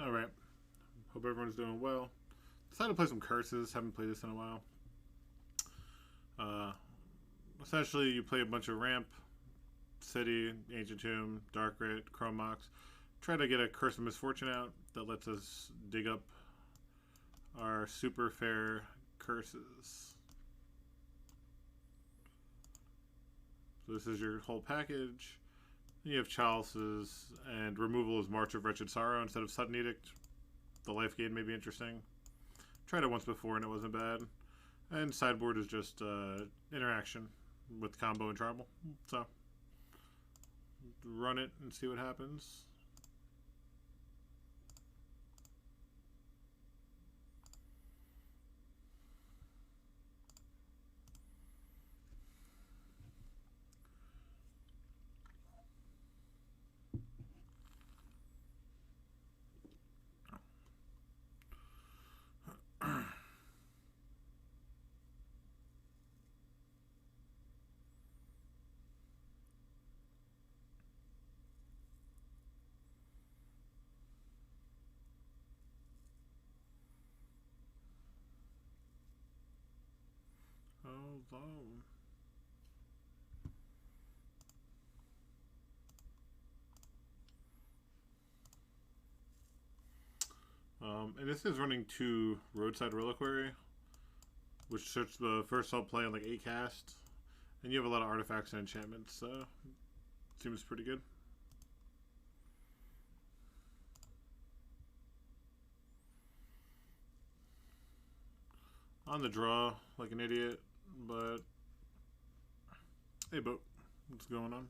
Alright. Hope everyone's doing well. Decided to play some curses. Haven't played this in a while. Essentially, you play a bunch of ramp, city, ancient tomb, dark rit, chromox. Try to get a curse of misfortune out that lets us dig up our super fair curses. So this is your whole package. You have chalices, and removal is March of Wretched Sorrow instead of Sudden Edict. The life gain may be interesting. Tried it once before and it wasn't bad. And sideboard is just interaction with combo and tribal. So run it and see what happens. And this is running 2 Roadside Reliquary, which starts the first I'll play on like 8 cast. And you have a lot of artifacts and enchantments, so seems pretty good. On the draw, like an idiot, but hey, boat, what's going on?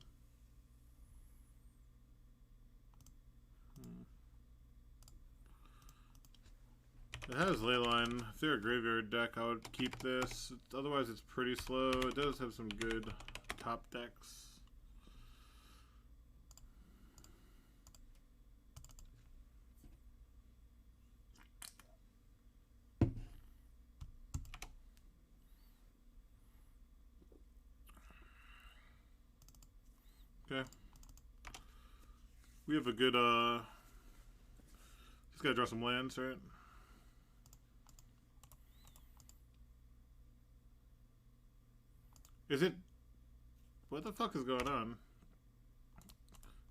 It has Leyline. If they're a graveyard deck, I would keep this. Otherwise, it's pretty slow. It does have some good top decks. Okay. We have a good, just gotta draw some lands, right? Is it... What the fuck is going on?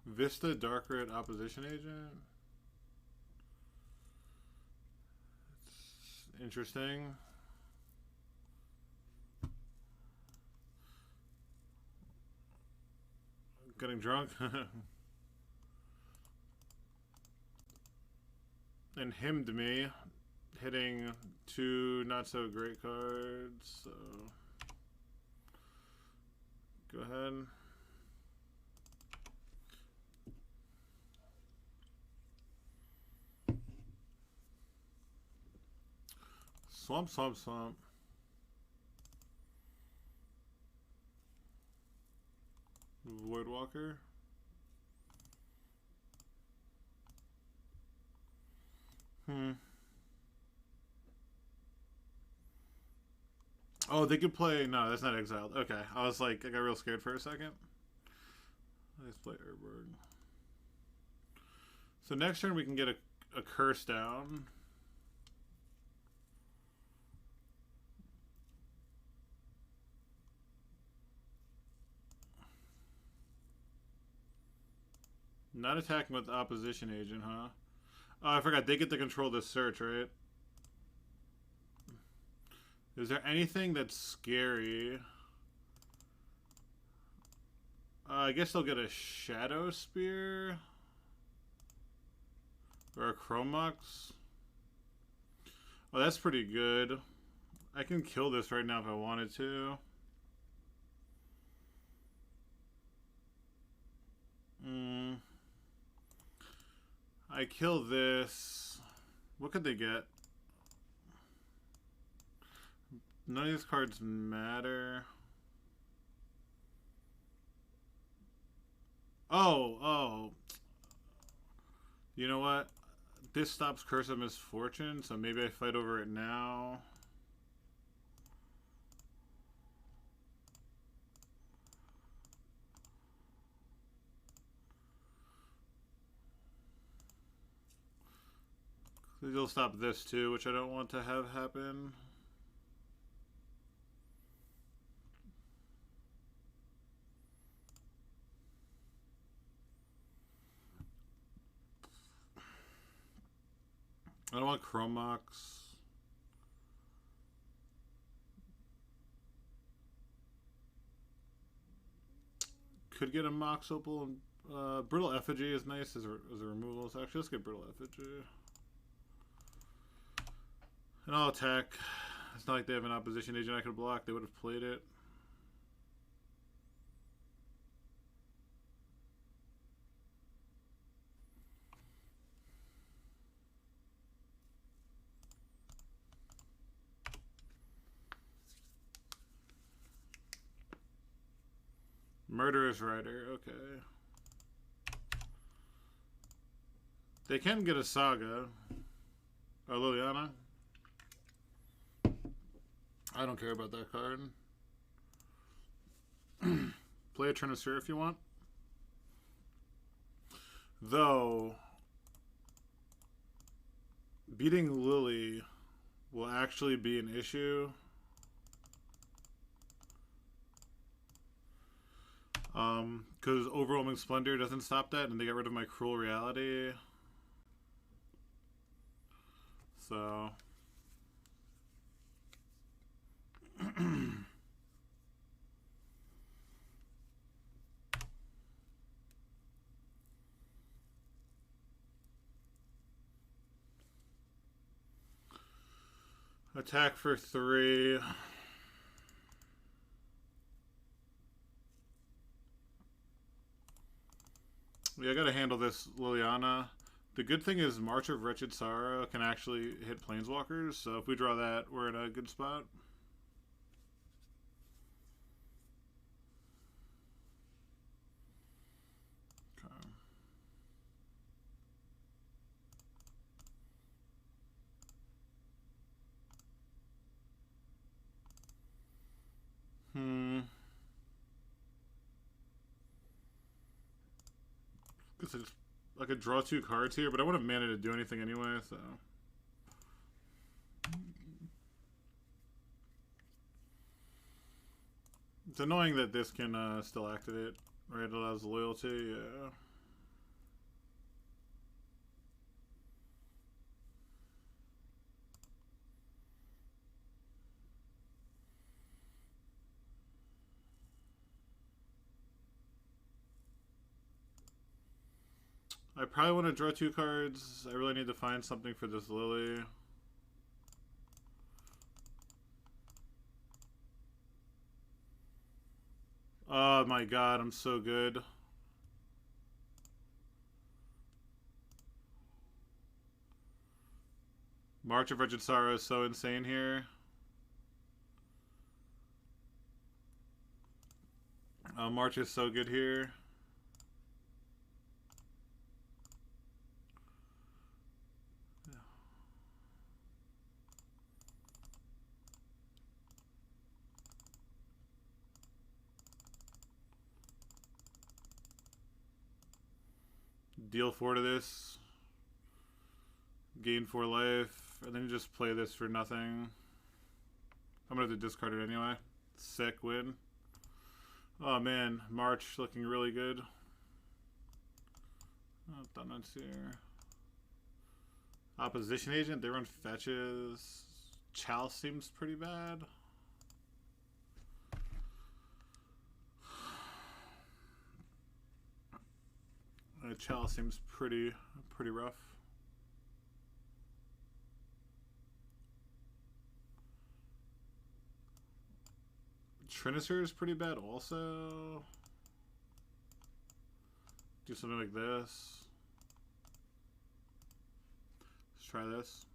Vista Dark Red Opposition Agent? It's interesting. Getting drunk? And hymned me, hitting 2 not so great cards, so go ahead. Swamp, swamp, swamp. Voidwalker. Oh, they could play... No, that's not exiled. Okay, I was like... I got real scared for a second. Let's play Urborg. So next turn we can get a curse down. Not attacking with the opposition agent, huh? Oh, I forgot. They get to control this search, right? Is there anything that's scary? I guess they'll get a Shadow Spear. Or a Chromox. Oh, that's pretty good. I can kill this right now if I wanted to. I kill this. What could they get? None of these cards matter. Oh. You know what? This stops Curse of Misfortune, so maybe I fight over it now. You'll stop this too, which I don't want to have happen. I don't want Chrome Mox. Could get a Mox Opal. Brittle Effigy is nice as a removal. So actually, let's get Brittle Effigy. And I'll attack. It's not like they have an opposition agent I could block. They would have played it. Murderous Rider, okay. They can get a Saga. Oh, Liliana. I don't care about that card. Play a Trinisaur if you want. Though, beating Lily will actually be an issue. Because Overwhelming Splendor doesn't stop that, and they got rid of my Cruel Reality. So... Attack for 3. Yeah, I gotta handle this Liliana. The good thing is March of Wretched Sorrow can actually hit Planeswalkers, so if we draw that, we're in a good spot. Okay. Guess I could draw 2 cards here, but I wouldn't have mana to do anything anyway, so... It's annoying that this can still activate, right? It allows loyalty, yeah. I probably want to draw 2 cards. I really need to find something for this Lily. Oh my god, I'm so good. March of Wretched Sorrow is so insane here. March is so good here. Deal 4 to this. Gain 4 life. And then you just play this for nothing. I'm going to have to discard it anyway. Sick win. Oh man, March looking really good. Oh, Donuts here. Opposition agent, they run fetches. Chalice seems pretty bad. Chalice seems pretty rough. Trinisaur is pretty bad also. Do something like this. Let's try this.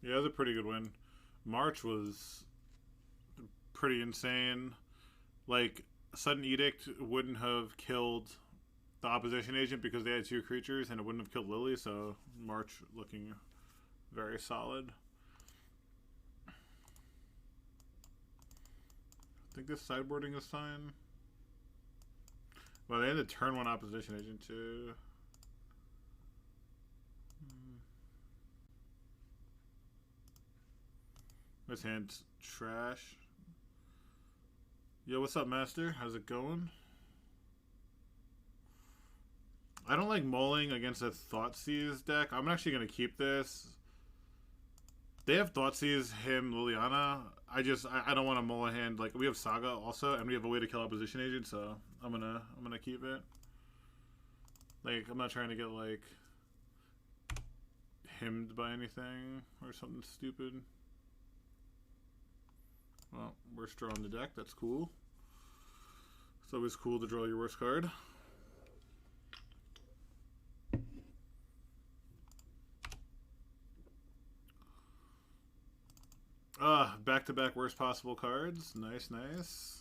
Yeah, it was a pretty good win. March was pretty insane. Like, Sudden Edict wouldn't have killed the opposition agent because they had 2 creatures, and it wouldn't have killed Lily, so March looking very solid. I think this sideboarding is fine. Well, they had a turn 1 opposition agent too. This hand's trash. Yo, what's up, Master? How's it going? I don't like mulling against a Thoughtseize deck. I'm actually going to keep this. They have Thoughtseize, him, Liliana. I don't want to mull a hand. Like, we have Saga also, and we have a way to kill opposition agent, so I'm gonna keep it. Like, I'm not trying to get, like, hemmed by anything or something stupid. Well, worst draw on the deck. That's cool. It's always cool to draw your worst card. Back-to-back worst possible cards. Nice, nice.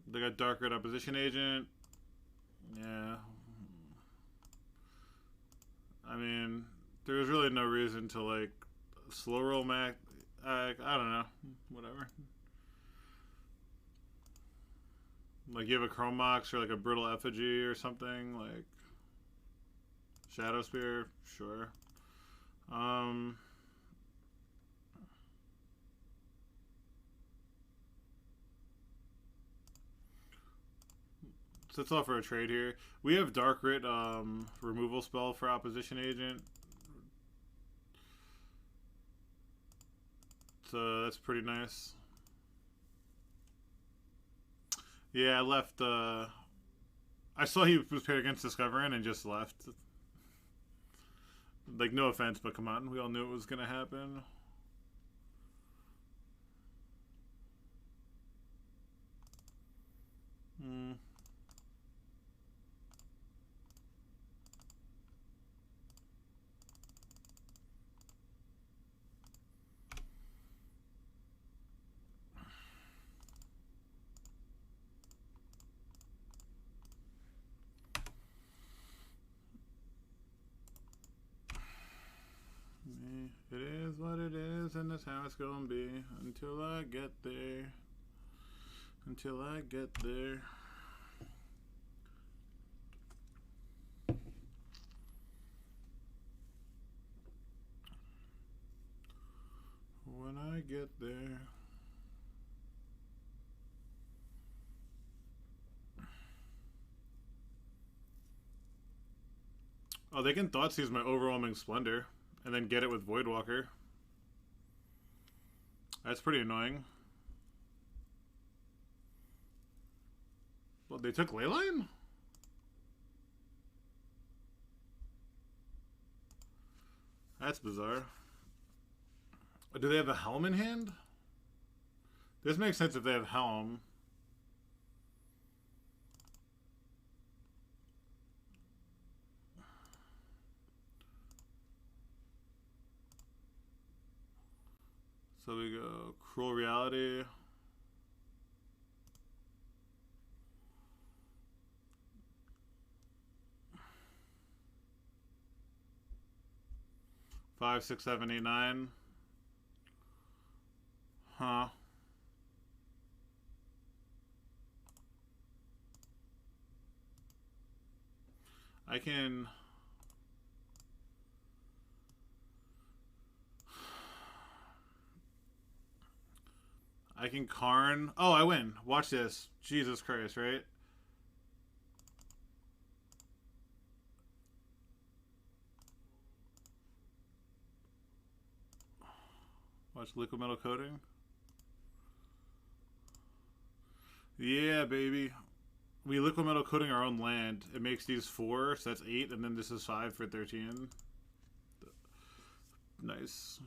They got Dark Red Opposition Agent. Yeah. I mean, there's really no reason to, like, slow roll Mac. I don't know. Whatever. Like, you have a Chrome Mox or, like, a Brittle Effigy or something. Like, Shadow Spear. Sure. So let's offer a trade here. We have Dark Rit removal spell for opposition agent. So that's pretty nice. Yeah, I left. I saw he was paired against Discovering and just left. Like, no offense, but come on. We all knew it was going to happen. It is what it is, and that's how it's gonna be until I get there. Until I get there. When I get there. Oh, they can Thoughtseize my Overwhelming Splendor and then get it with Voidwalker. That's pretty annoying. Well, they took Leyline? That's bizarre. Do they have a Helm in hand? This makes sense if they have Helm. So we go Cruel Reality. Five, 6, 7, 8, 9. Huh. I can... Karn. Oh, I win. Watch this. Jesus Christ, right? Watch Liquid Metal Coating. Yeah, baby. We liquid metal coating our own land. It makes these 4, so that's 8, and then this is 5 for 13. Nice.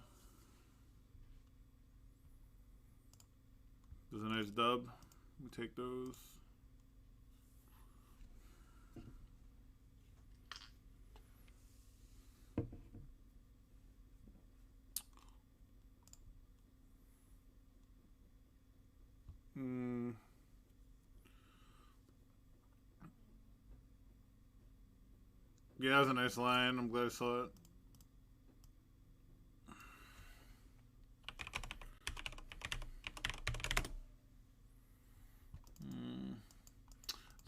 There's a nice dub. We take those. Yeah, that was a nice line. I'm glad I saw it.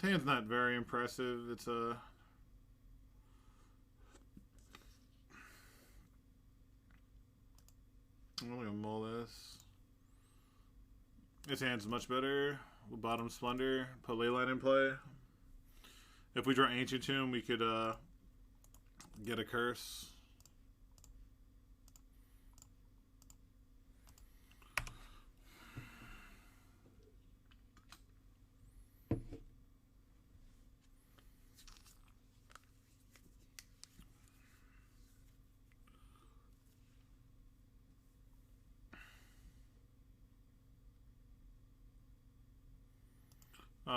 Hand's not very impressive. It's a... I'm gonna mull this. This hand's much better. We'll bottom Splendor. Put Leyline in play. If we draw Ancient Tomb, we could get a curse.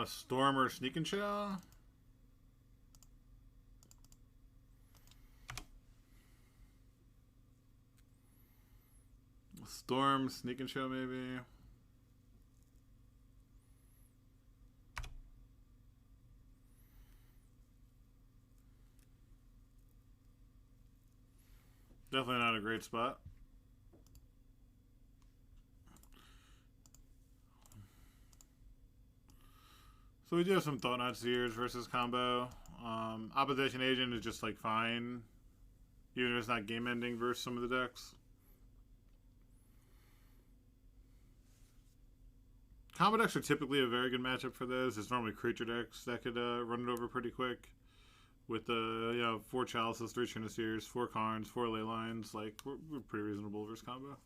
Storm or Sneak and Show? Storm, Sneak and Show maybe. Definitely not a great spot. So we do have some Thought-Knot Seers versus combo. Opposition Agent is just like fine, even if it's not game ending versus some of the decks. Combo decks are typically a very good matchup for those. It's normally creature decks that could run it over pretty quick. With you know, 4 Chalices, 3 Triniseers, 4 Karns, 4 Leylines. Like, we're pretty reasonable versus combo.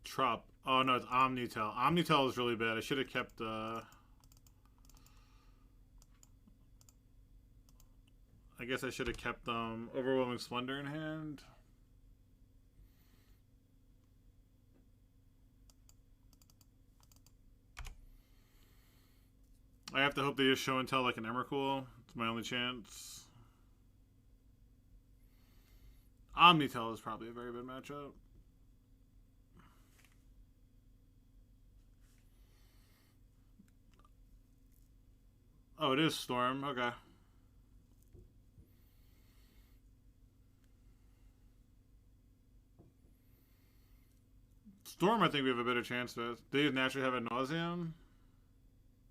Trop. Oh no, it's Omnitel. Omnitel is really bad. I should have kept I guess I should have kept Overwhelming Splendor in hand. I have to hope they just show and tell like an Emrakul. It's my only chance. Omnitel is probably a very good matchup. Oh, it is Storm. Okay. Storm, I think we have a better chance with. Do you naturally have a Nauseam?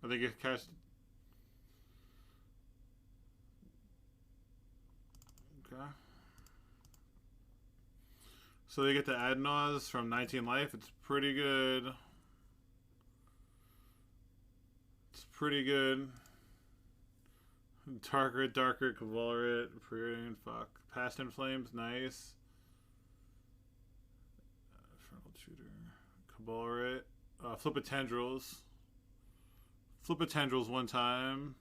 I think it cast. Okay. So they get to add Naws from 19 life. It's pretty good. It's pretty good. Darker, Cavalry, Prurient, fuck. Past in Flames, nice. Infernal Tutor. Cavalry. Flip a Tendrils. Flip a Tendrils one time.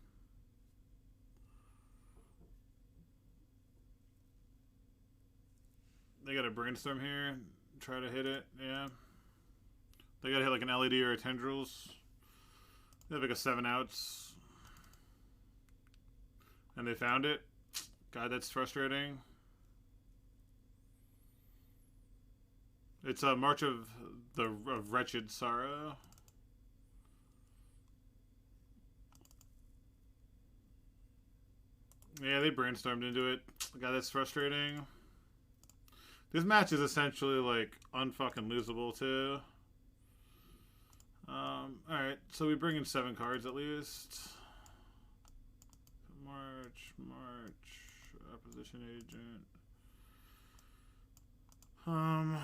They got a Brainstorm here. Try to hit it, yeah. They gotta hit like an LED or a Tendrils. They have like a 7 outs. And they found it. God, that's frustrating. It's a March of Wretched Sorrow. Yeah, they brainstormed into it. God, that's frustrating. This match is essentially like unfucking losable too. Alright, so we bring in 7 cards at least. March, Opposition Agent. Alright.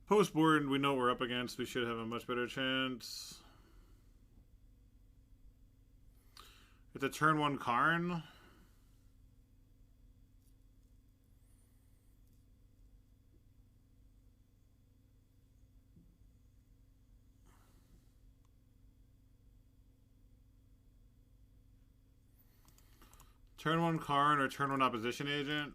Post board, we know what we're up against. We should have a much better chance. It's a turn 1 Karn. Turn 1 Karn or turn 1 opposition agent.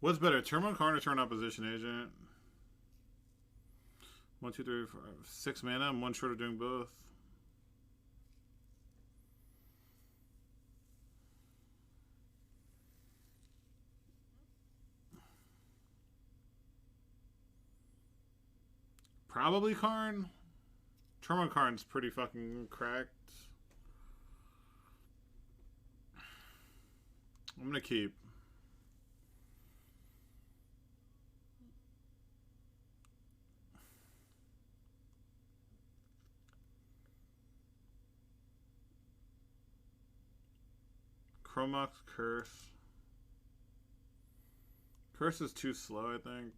What's better, turn 1 Karn or turn 1 opposition agent? 1, 2, 3, 4, 6 mana. I'm one short of doing both. Probably Karn. Turn 1 Karn's pretty fucking cracked. I'm gonna keep. Chromox Curse. Curse is too slow, I think.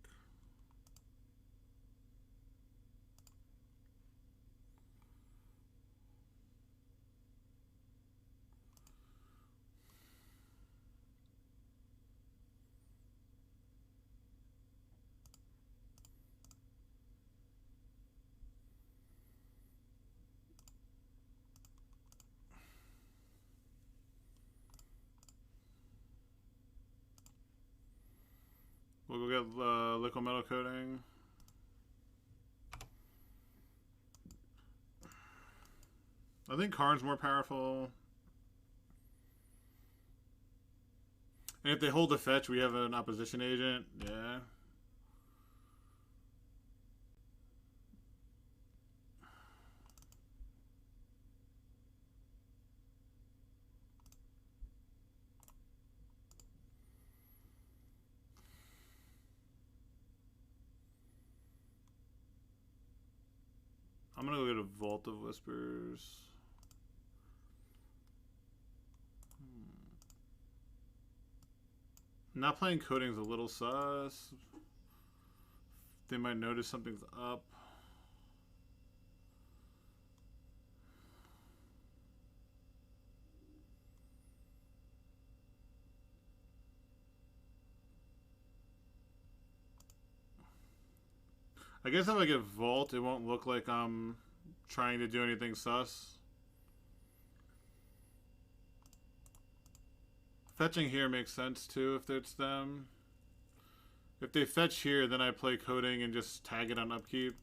We'll go get liquid metal coating. I think Karn's more powerful. And if they hold the fetch, we have an opposition agent. Yeah. I'm gonna go get a Vault of Whispers. Not playing coding's a little sus. They might notice something's up. I guess if I get Vault, it won't look like I'm trying to do anything sus. Fetching here makes sense too if it's them. If they fetch here, then I play coding and just tag it on upkeep.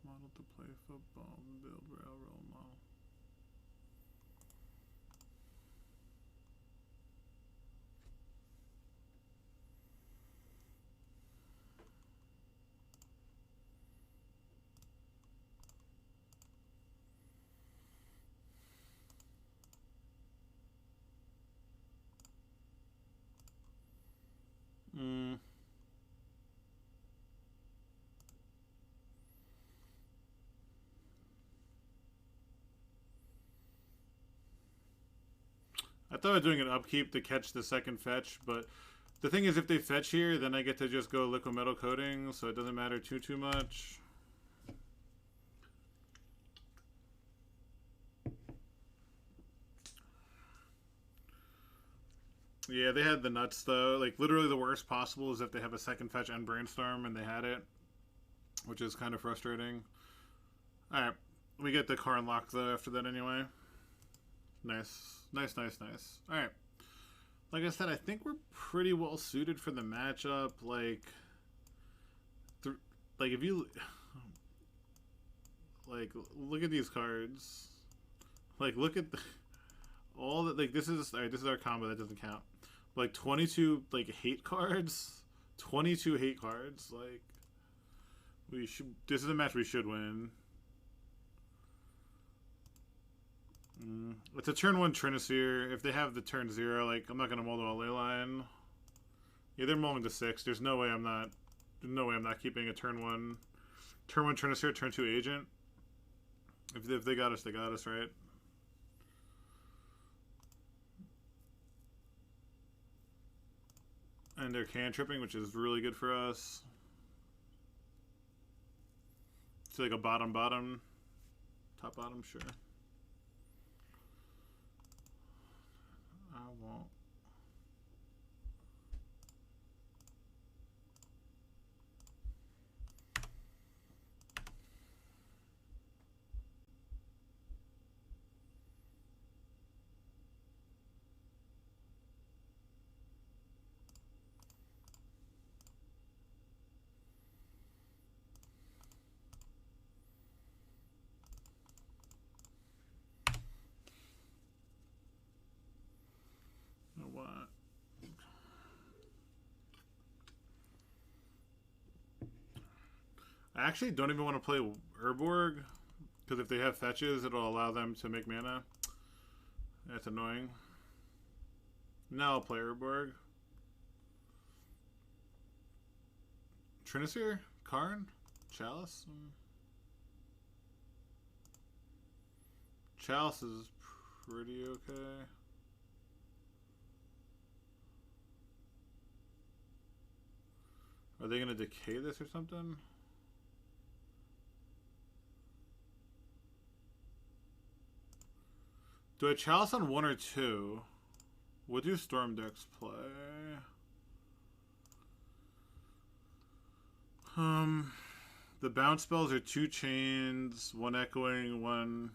Model to play football, build railroad model. I thought I was doing an upkeep to catch the second fetch, but the thing is if they fetch here, then I get to just go liquid metal coating, so it doesn't matter too much. Yeah, they had the nuts though. Like literally the worst possible is if they have a second fetch and brainstorm and they had it, which is kind of frustrating. Alright, we get the Karn lock though after that anyway. Nice. Alright. Like I said, I think we're pretty well suited for the matchup. Like if you... Like, look at these cards. Like, look at all that... Like, this is... Alright, this is our combo. That doesn't count. Like, 22, like, hate cards. 22 hate cards. Like, we should... This is a match we should win. It's a turn 1 Trinisphere. If they have the turn 0, like, I'm not going to mull to a ley line. Yeah, they're mulling to 6. There's no way I'm not keeping a turn 1 Trinisphere, turn 2 Agent. If they got us, they got us, right? And they're cantripping, which is really good for us. It's like a bottom, top bottom, sure. I won't. What? I actually don't even want to play Urborg, because if they have fetches, it'll allow them to make mana. That's annoying. Now I'll play Urborg. Trinisphere? Karn? Chalice? Chalice is pretty okay. Are they going to decay this or something? Do I Chalice on 1 or 2? What do Storm decks play? The bounce spells are 2 chains, 1 echoing, 1...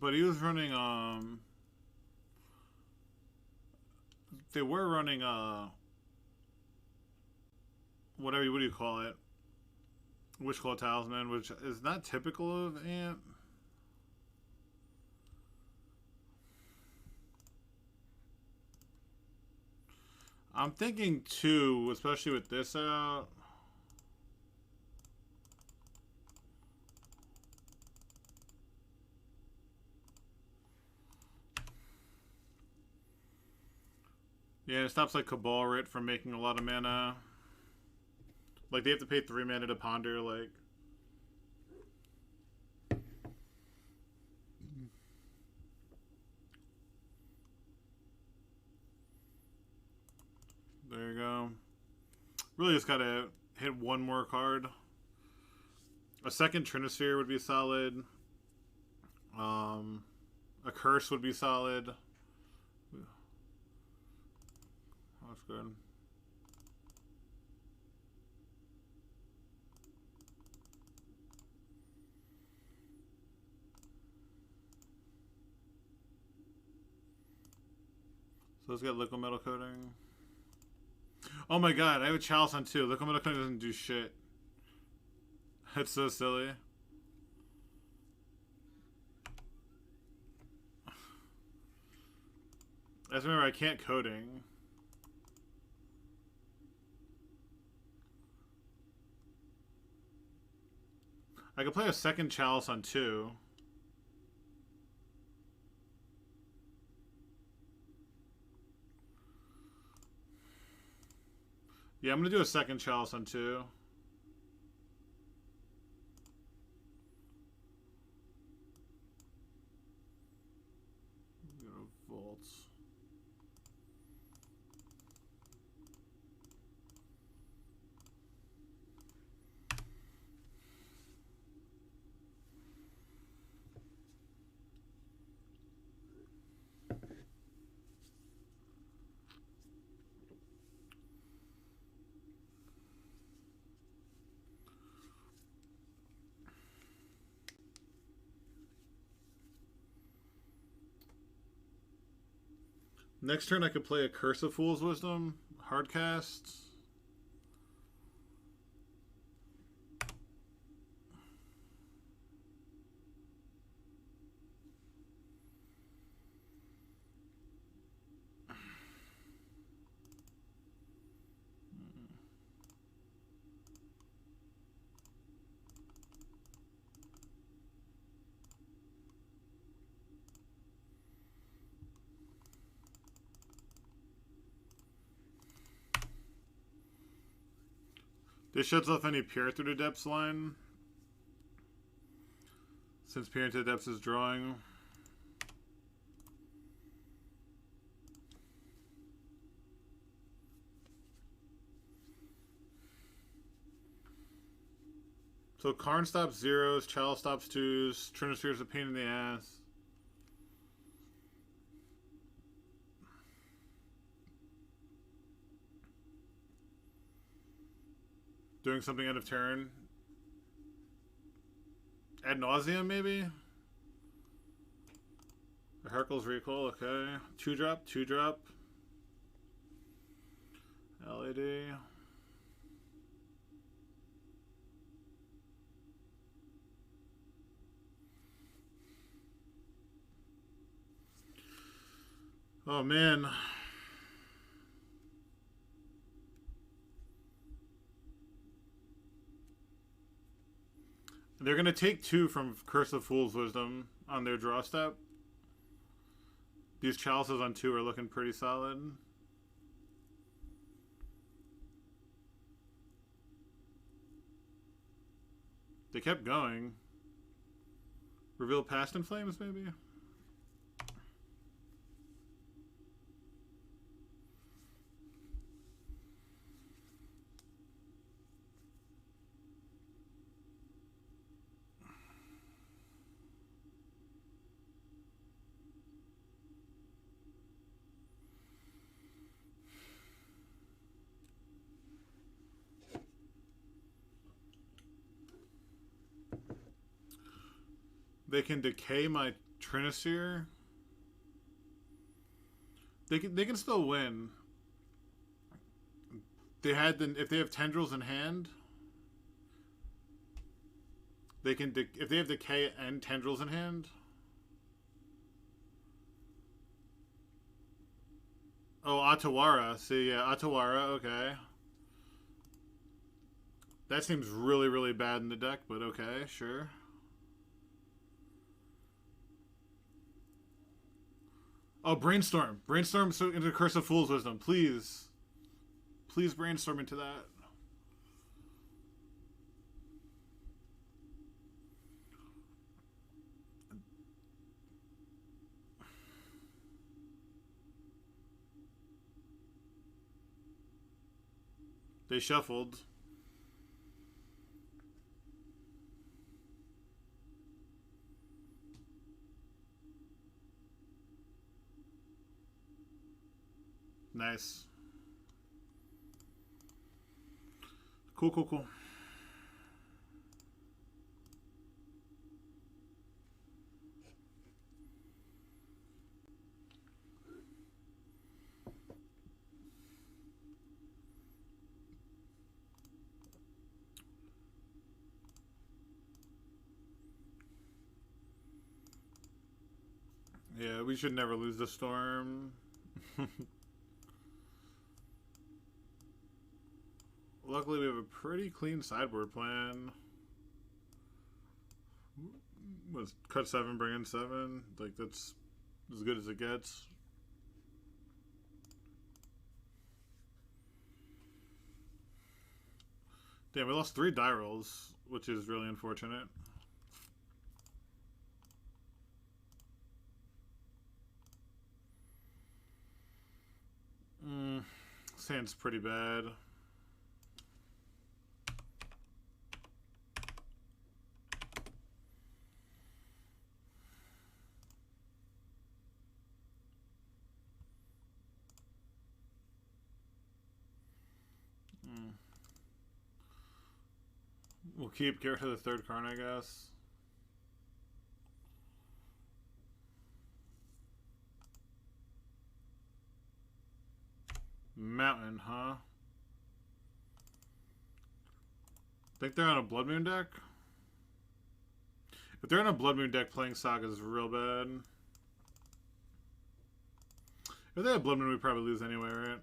But he was running, they were running, what do you call it? Witchclaw Talisman, which is not typical of Ant. I'm thinking 2, especially with this out. Yeah, it stops like Cabal Rit from making a lot of mana. Like they have to pay 3 mana to ponder, like. There you go. Really just gotta hit 1 more card. A second Trinisphere would be solid. A curse would be solid. That's good. So let's get Liquid Metal Coating. Oh my god, I have a Chalice on 2. Liquid Metal Coating doesn't do shit. It's so silly. I just remember I can't coding. I could play a second Chalice on 2. Yeah, I'm gonna do a second Chalice on 2. I'm gonna Vault. Next turn I could play a Curse of Fool's Wisdom. Hardcast. This shuts off any Peer Through the Depths line. Since Peer into the Depths is drawing. So Karn stops zeros, Chalice stops twos, Trinisphere is a pain in the ass. Doing something end of turn. Ad nauseam, maybe? The Hercules recoil, okay. 2-drop, 2-drop. LED. Oh, man. They're going to take 2 from Curse of Fool's Wisdom on their draw step. These Chalices on 2 are looking pretty solid. They kept going. Reveal Past in Flames, maybe? They can decay my Trinisphere. They can still win. They had if they have Tendrils in hand, they can if they have Decay and Tendrils in hand. Oh, Atawara. See, yeah, Atawara. Okay. That seems really, really bad in the deck, but okay, sure. Oh, Brainstorm. Brainstorm into Curse of Fool's Wisdom. Please. Please brainstorm into that. They shuffled. Nice. Cool, cool, cool. Yeah, we should never lose the storm. Luckily, we have a pretty clean sideboard plan. Was cut 7, bring in 7. Like, that's as good as it gets. Damn, we lost 3 die rolls, which is really unfortunate. Sand's pretty bad. We'll get rid of the 3rd card, I guess. Mountain, huh? Think they're on a Blood Moon deck? If they're on a Blood Moon deck, playing Saga is real bad. If they have Blood Moon, we probably lose anyway, right?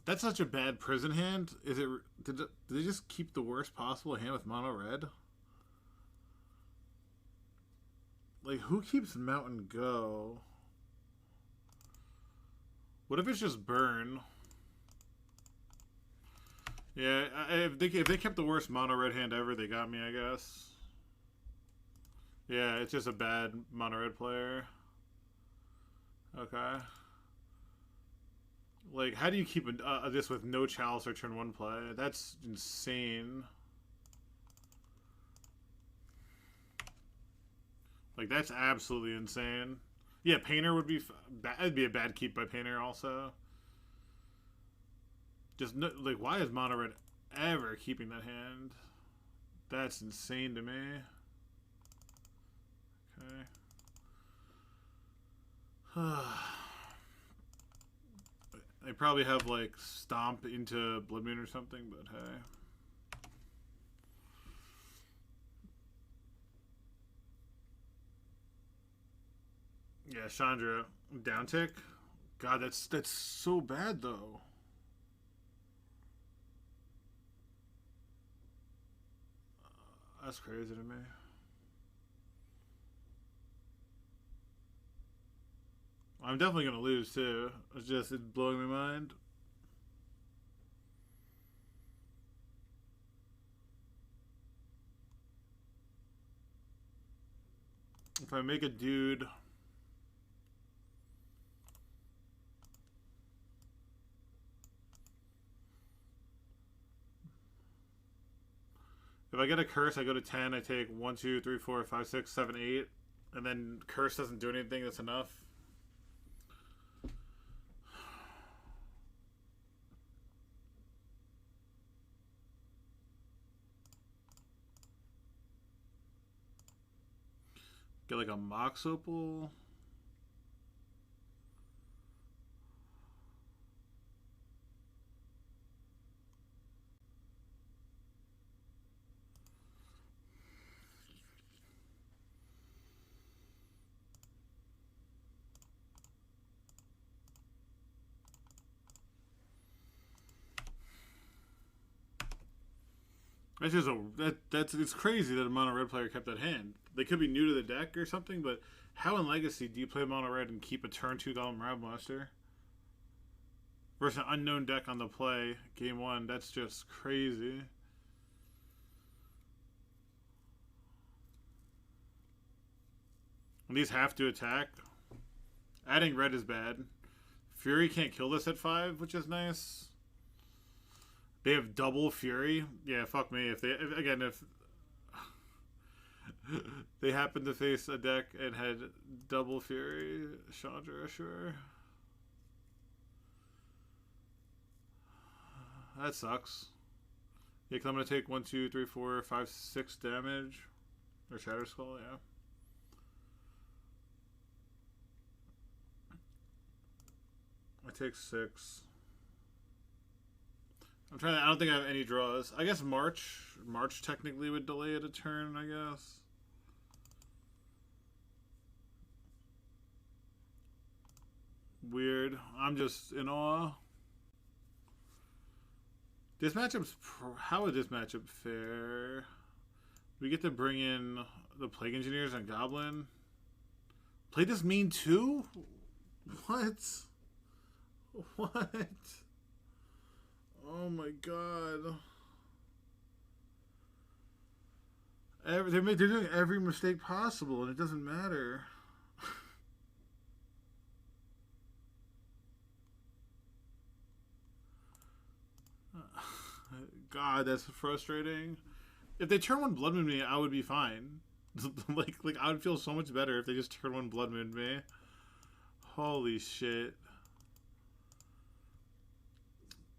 That's such a bad prison hand. Is it? Did they just keep the worst possible hand with mono red? Like, who keeps Mountain Go? What if it's just burn? Yeah, if they kept the worst mono red hand ever, they got me, I guess. Yeah, it's just a bad mono red player. Okay. Like, how do you keep this with no chalice or turn 1 play? That's insane. Like, that's absolutely insane. Yeah, Painter would be... That'd be a bad keep by Painter also. Just, no, like, why is mono red ever keeping that hand? That's insane to me. Okay. They probably have, like, Stomp into Blood Moon or something, but hey. Yeah, Chandra, down tick. God, that's so bad though. That's crazy to me. I'm definitely gonna lose too. It's blowing my mind. If I make a dude. If I get a curse, I go to 10. I take 1, 2, 3, 4, 5, 6, 7, 8, and then curse doesn't do anything. That's enough. Get like a Mox Opal. That's just it's crazy that a mono red player kept that hand. They could be new to the deck or something, but how in Legacy do you play mono red and keep a turn 2 Golem Rab Blaster versus an unknown deck on the play game 1? That's just crazy. And these have to attack. Adding red is bad. Fury can't kill this at 5, which is nice. They have double Fury. Yeah, fuck me. If they happen to face a deck and had double Fury, Chandra, sure. That sucks. Yeah, because I'm going to take 1, 2, 3, 4, 5, 6 damage. Or Shatter Skull, yeah. I take 6. I'm trying to, I don't think I have any draws. I guess March technically would delay it a turn, I guess. Weird. I'm just in awe. This matchup's... How would this matchup fare? We get to bring in the Plague Engineers and Goblin. Play this mean too? What? What? Oh my god. They're doing every mistake possible and it doesn't matter. God, that's frustrating. If they turn 1 Blood Moon me, I would be fine. like I would feel so much better if they just turn 1 Blood Moon me. Holy shit.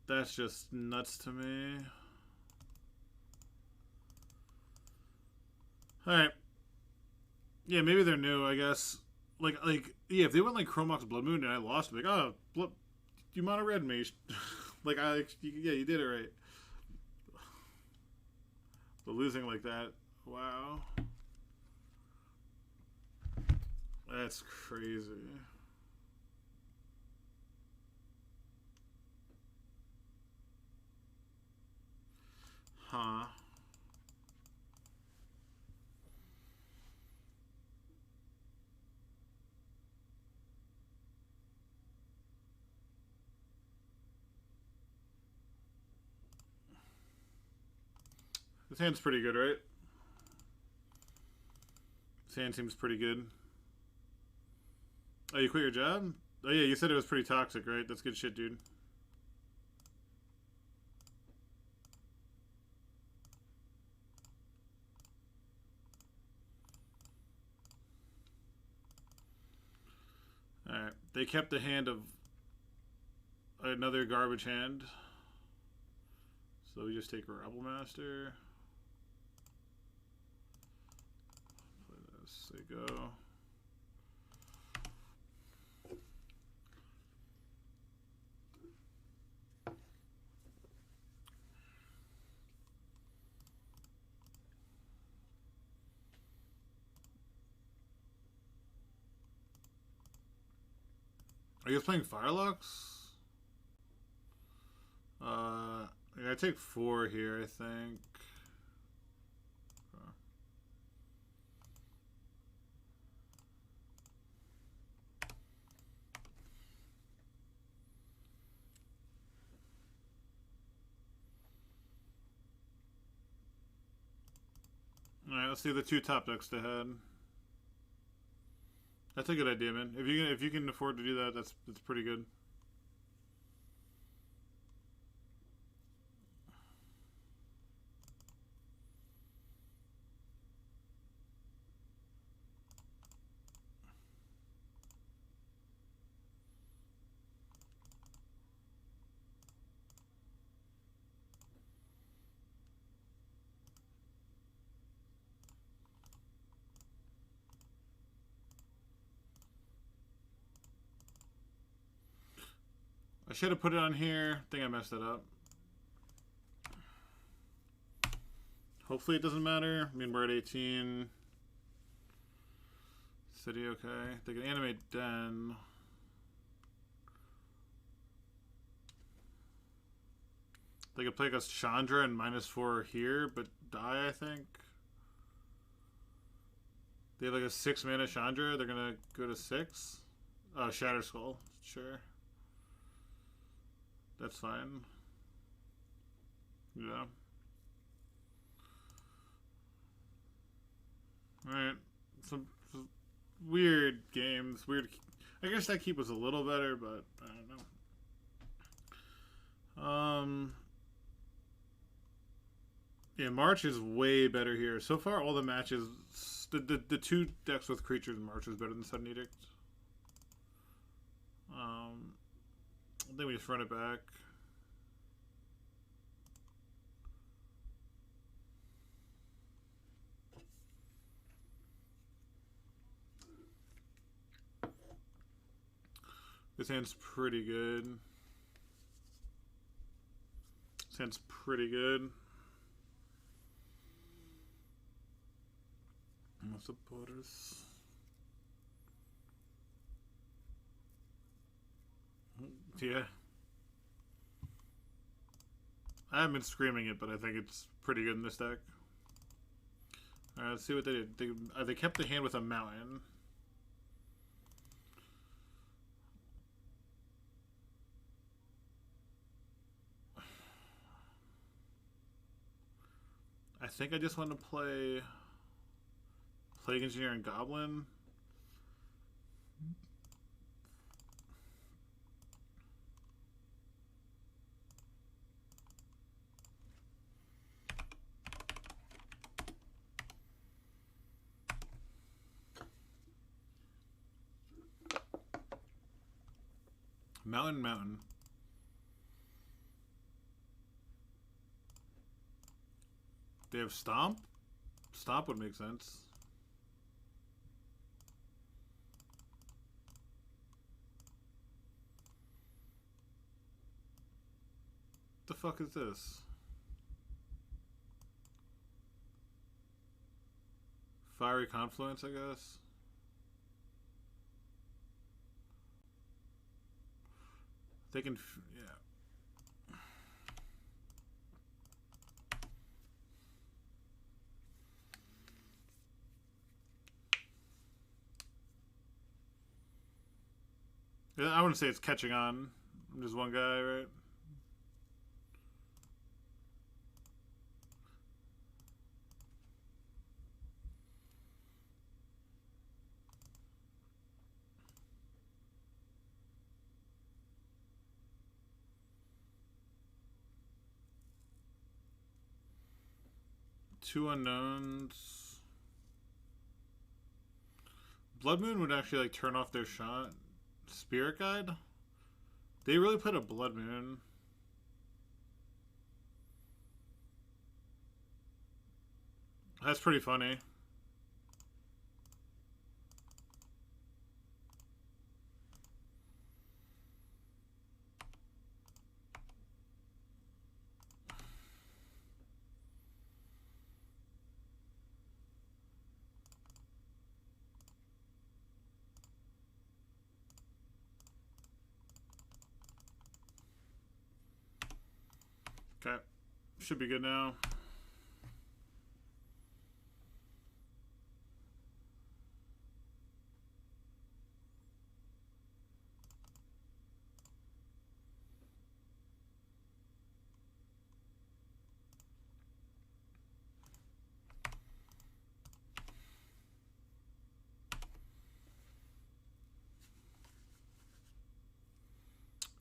That's just nuts to me. Alright. Yeah, maybe they're new, I guess. Yeah, if they went like Chromox Blood Moon and I lost, like, oh, you mono red me. Yeah, you did it right. But losing like that, wow. That's crazy. Huh. This hand's pretty good, right? This hand seems pretty good. Oh, you quit your job? Oh yeah, you said it was pretty toxic, right? That's good shit, dude. Alright, they kept the hand of another garbage hand. So we just take Rebel Master. Play this, they go. Are you guys playing Firelocks? I take 4 here, I think. Alright, let's see the 2 top decks they had. That's a good idea, man. If you can afford to do that, that's pretty good. I should have put it on here. I think I messed it up. Hopefully it doesn't matter. I mean, we're at 18. City, okay. They can animate Den. They could play against Chandra and -4 here, but die, I think. They have like a 6 mana Chandra. They're going to go to 6. Oh, Shatter Skull. Sure. That's fine. Yeah. Alright. Some weird games. Weird. I guess that keep was a little better, but I don't know. Yeah, March is way better here. So far, all the matches, the 2 decks with creatures in March is better than Sudden Edict. I think we just run it back. This hand's pretty good. This hand's pretty good. Supporters. Yeah. I haven't been screaming it, but I think it's pretty good in this deck. Alright, let's see what they did. They kept the hand with a mountain. I think I just want to play Plague Engineer and Goblin. Mountain. They have Stomp? Stomp would make sense. The fuck is this? Fiery Confluence, I guess. They can, yeah. I wouldn't say it's catching on. I'm just one guy, right? 2 unknowns. Blood Moon would actually like turn off their shot. Spirit Guide? They really played a Blood Moon. That's pretty funny. Okay. Should be good now.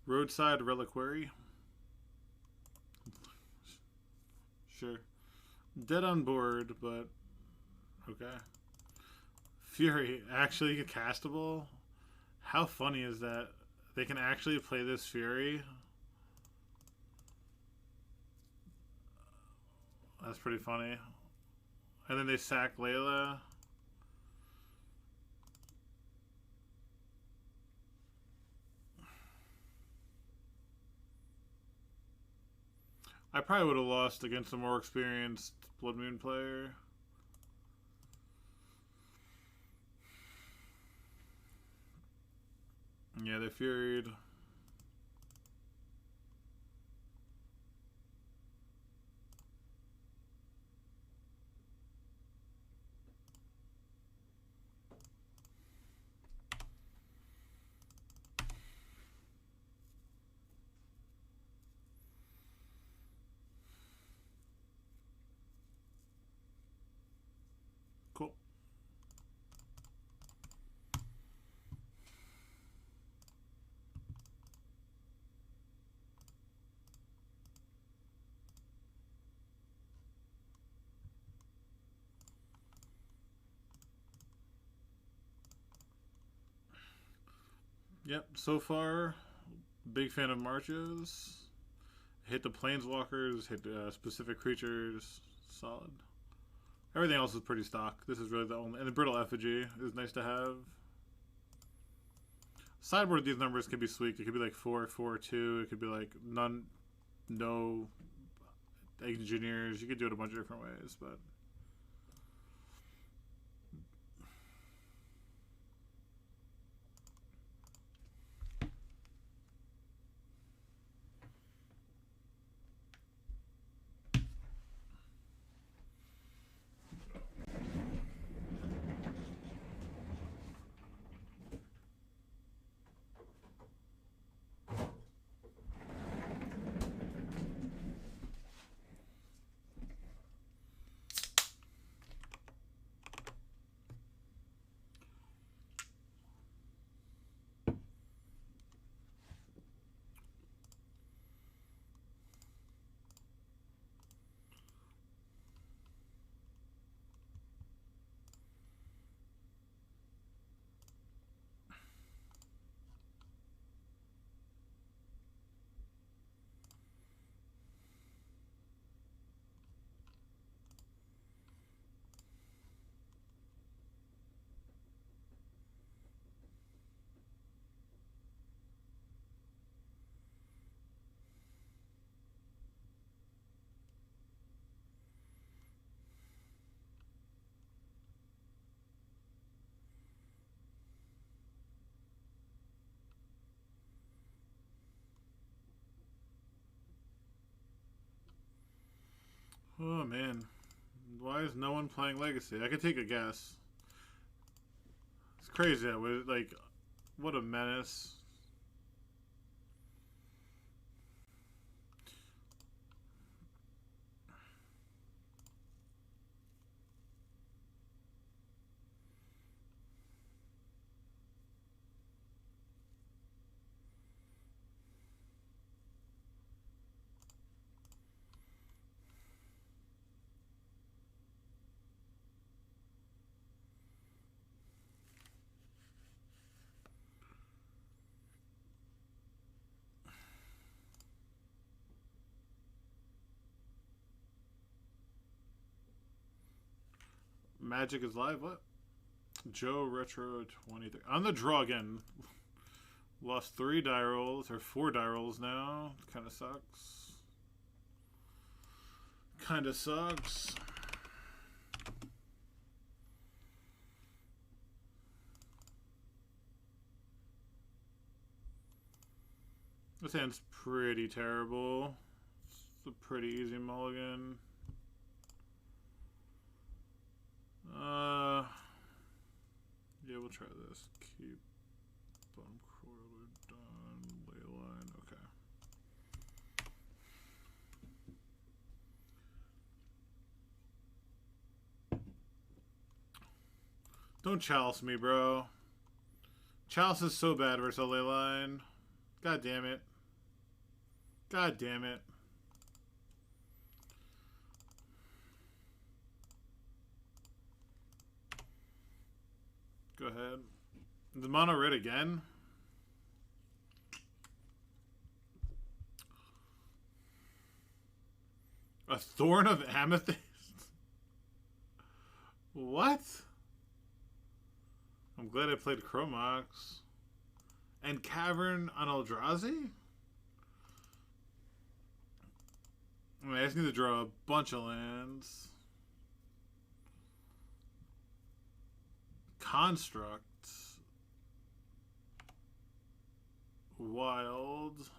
Roadside Reliquary. Sure. Dead on board, but okay. Fury, actually castable? How funny is that? They can actually play this Fury? That's pretty funny. And then they sack Layla. I probably would have lost against a more experienced Blood Moon player. Yeah, they furied. Cool. Yep, so far, big fan of Marches. Hit the Planeswalkers, hit specific creatures, solid. Everything else is pretty stock. This is really the only... And the Brittle Effigy is nice to have. Sideboard, these numbers can be sweet. It could be like 4, 4, 2. It could be like none, no engineers. You could do it a bunch of different ways, but... Oh, man. Why is no one playing Legacy? I could take a guess. It's crazy. That was like, what a menace. Magic is live. What? Joe Retro 23. On the draw again. Lost 3 die rolls, or 4 die rolls now. Kind of sucks. Kind of sucks. This hand's pretty terrible. It's a pretty easy mulligan. Yeah, we'll try this. Keep bottom quarter done. Ley line. Okay. Don't chalice me, bro. Chalice is so bad versus a ley line. God damn it. God damn it. Go ahead. The mono red again? A Thorn of Amethyst? What? I'm glad I played Chromox. And Cavern on Eldrazi? I just need to draw a bunch of lands. Construct. Wild.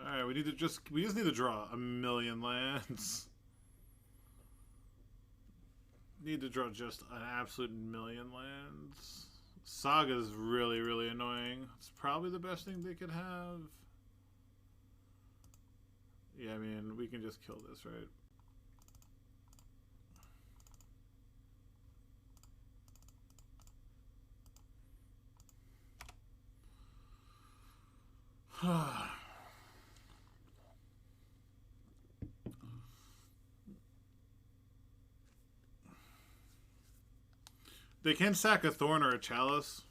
Alright, we just need to draw a million lands. Need to draw just an absolute million lands. Saga's really, really annoying. It's probably the best thing they could have. Yeah, I mean, we can just kill this, right? They can sack a Thorn or a Chalice.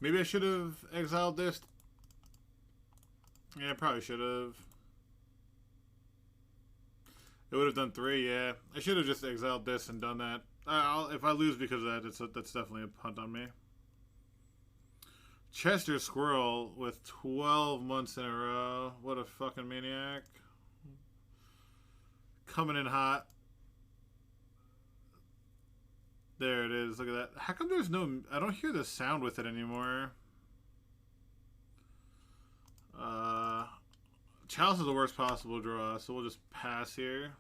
Maybe I should have exiled this. Yeah, I probably should have. It would have done 3, yeah. I should have just exiled this and done that. If I lose because of that, that's definitely a punt on me. Chester Squirrel with 12 months in a row. What a fucking maniac. Coming in hot. There it is. Look at that. How come there's no... I don't hear the sound with it anymore. Chalice is the worst possible draw, so we'll just pass here.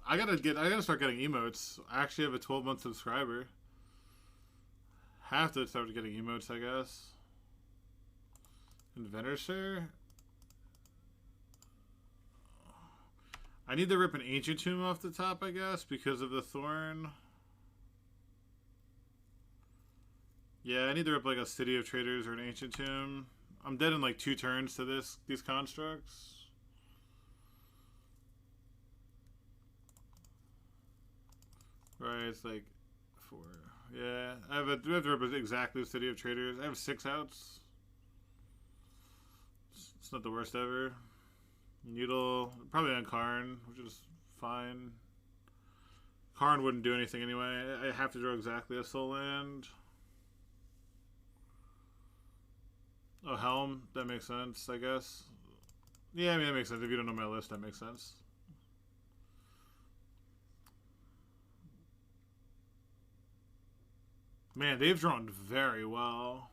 I gotta start getting emotes. I actually have a 12-month subscriber. Have to start getting emotes, I guess. Inventor Share. I need to rip an Ancient Tomb off the top, I guess, because of the Thorn. Yeah, I need to rip like a City of Traders or an Ancient Tomb. I'm dead in like 2 turns to these constructs. Right, it's like 4. Yeah, I have to rip exactly the City of Traders. I have 6 outs. It's not the worst ever. Needle, probably on Karn, which is fine. Karn wouldn't do anything anyway. I have to draw exactly a soul land. Oh, Helm, that makes sense, I guess. Yeah, I mean, that makes sense. If you don't know my list, that makes sense. Man, they've drawn very well.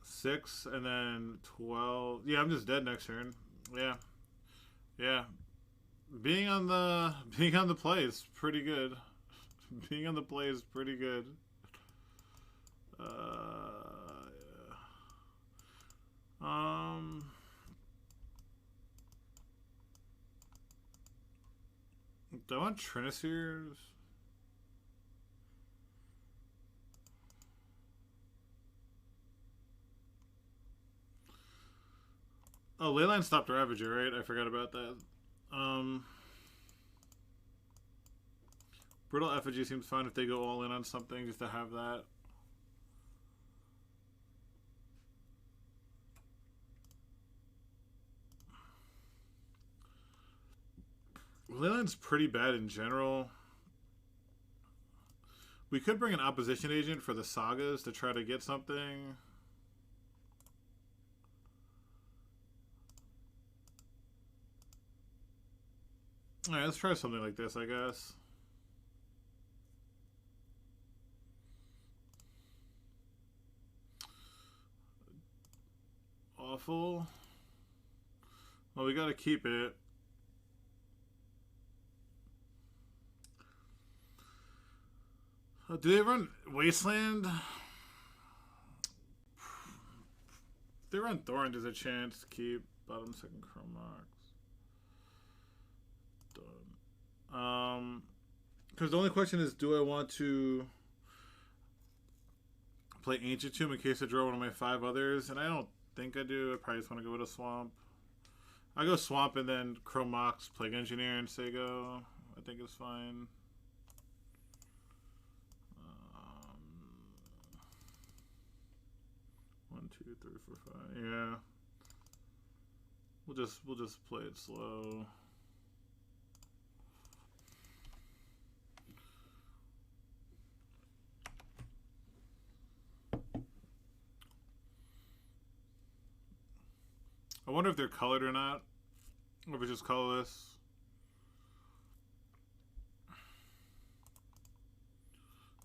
6 and then 12. Yeah, I'm just dead next turn. Yeah. Yeah. Being on the play is pretty good. Being on the play is pretty good. Yeah. Do I want Trinispheres? Oh, Leyline stopped Ravager, right? I forgot about that. Brittle Effigy seems fine if they go all in on something, just to have that. Leyland's pretty bad in general. We could bring an opposition agent for the sagas to try to get something. Alright, let's try something like this, I guess. Awful. Well, we gotta keep it. Do they run Wasteland? If they run Thorn, there's a chance to keep bottom second Chromox. Done. Because the only question is, do I want to play Ancient Tomb in case I draw one of my 5 others? And I don't think I do. I probably just want to go with a Swamp. I go Swamp and then Chromox, Plague Engineer, and Sego. I think it's fine. 1, 2, 3, 4, 5. Yeah. We'll just play it slow. I wonder if they're colored or not. Or if it's just colorless.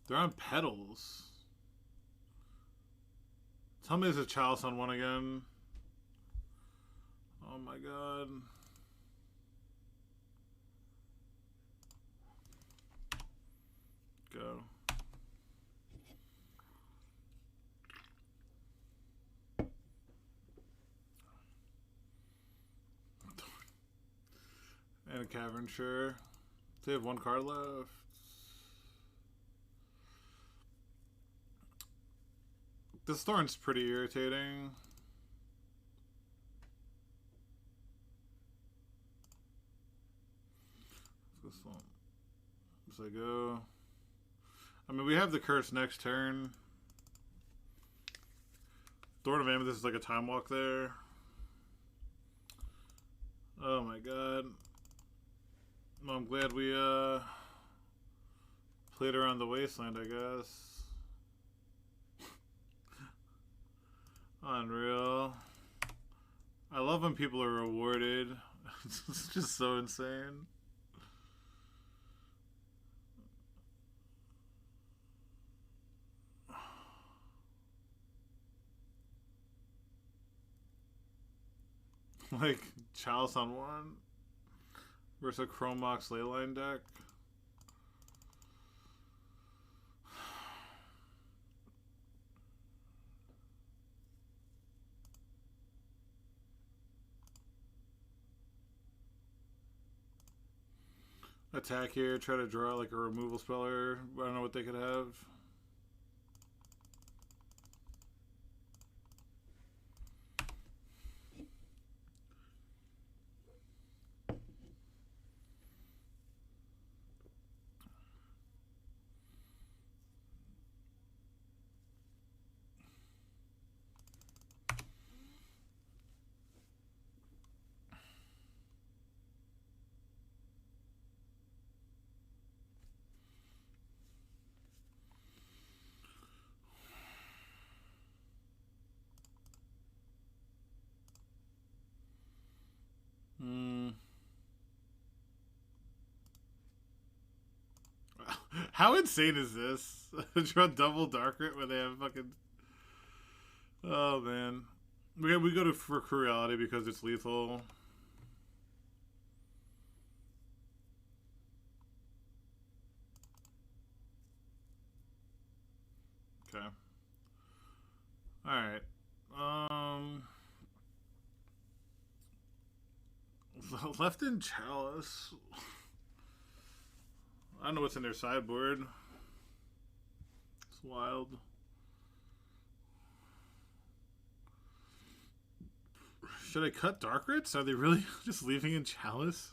They're on petals. Tell me there's a Chalice on one again. Oh my god. Go. And a Cavern, sure. They have 1 card left. This Thorn's pretty irritating. This one. As I go. I mean, we have the curse next turn. Thorn of Amethyst is like a time walk there. Oh my god. Well, I'm glad we played around the Wasteland, I guess. Unreal. I love when people are rewarded. It's just so insane. Like, Chalice on 1 versus a Chromox Leyline deck. Attack here, try to draw like a removal speller. I don't know what they could have. How insane is this? Draw double Darkrit when they have fucking... Oh, man. We go for Cruelty because it's lethal. Okay. Alright. Left in Chalice. I don't know what's in their sideboard. It's wild. Should I cut Darkrits? Are they really just leaving in Chalice?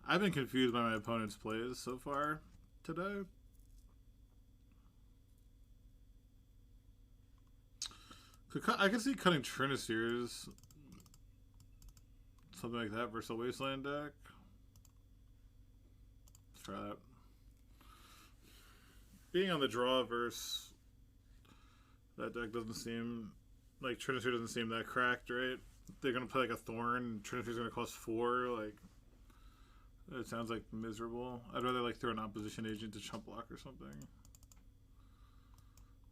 I've been confused by my opponent's plays so far today. I can see cutting Trinisteers. Something like that versus a Wasteland deck. Let's try that. Being on the draw versus that deck doesn't seem like Trinity doesn't seem that cracked, right? They're gonna play like a Thorn, and Trinity's gonna cost 4. Like, it sounds like miserable. I'd rather like throw an opposition agent to chump block or something.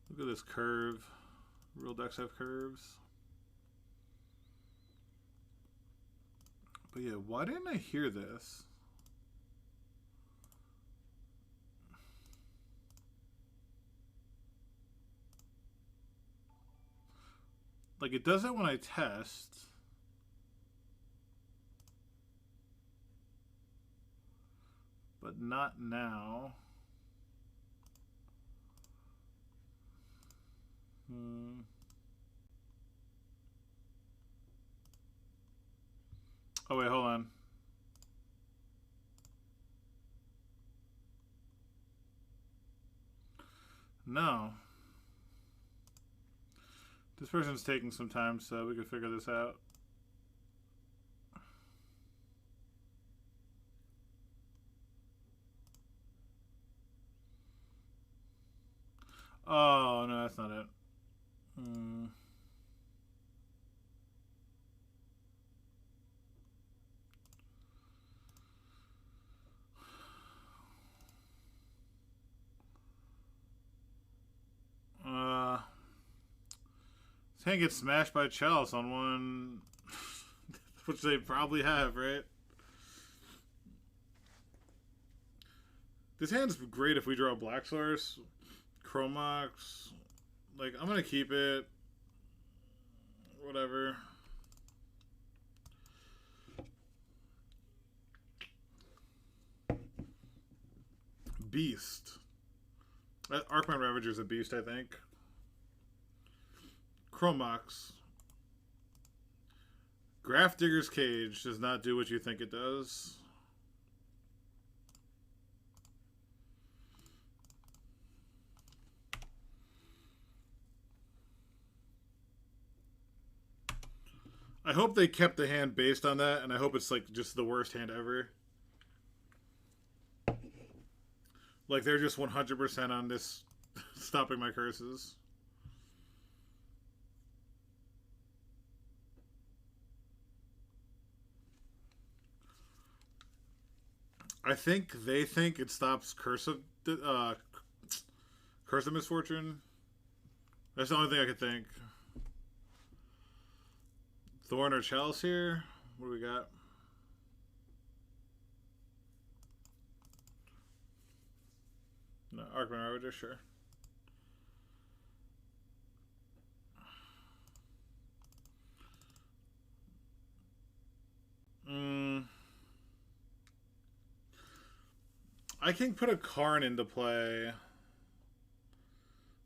Look at this curve. Real decks have curves. But yeah, why didn't I hear this? Like, it does it when I test. But not now. Oh, wait, hold on. No. This person's taking some time, so we can figure this out. Oh, no, that's not it. Can't get smashed by Chalice on one, which they probably have, right? This hand's great if we draw Black Source, Chromox. Like, I'm gonna keep it. Whatever. Beast. Arcman Ravager's a beast, I think. Chromox. Graph Digger's Cage does not do what you think it does. I hope they kept the hand based on that, and I hope it's like just the worst hand ever. Like they're just 100% on this stopping my curses. I think they think it stops Curse of Misfortune. That's the only thing I could think. Thorn or Chalice here? What do we got? No, Arcman Ravager, sure. I can put a Karn into play.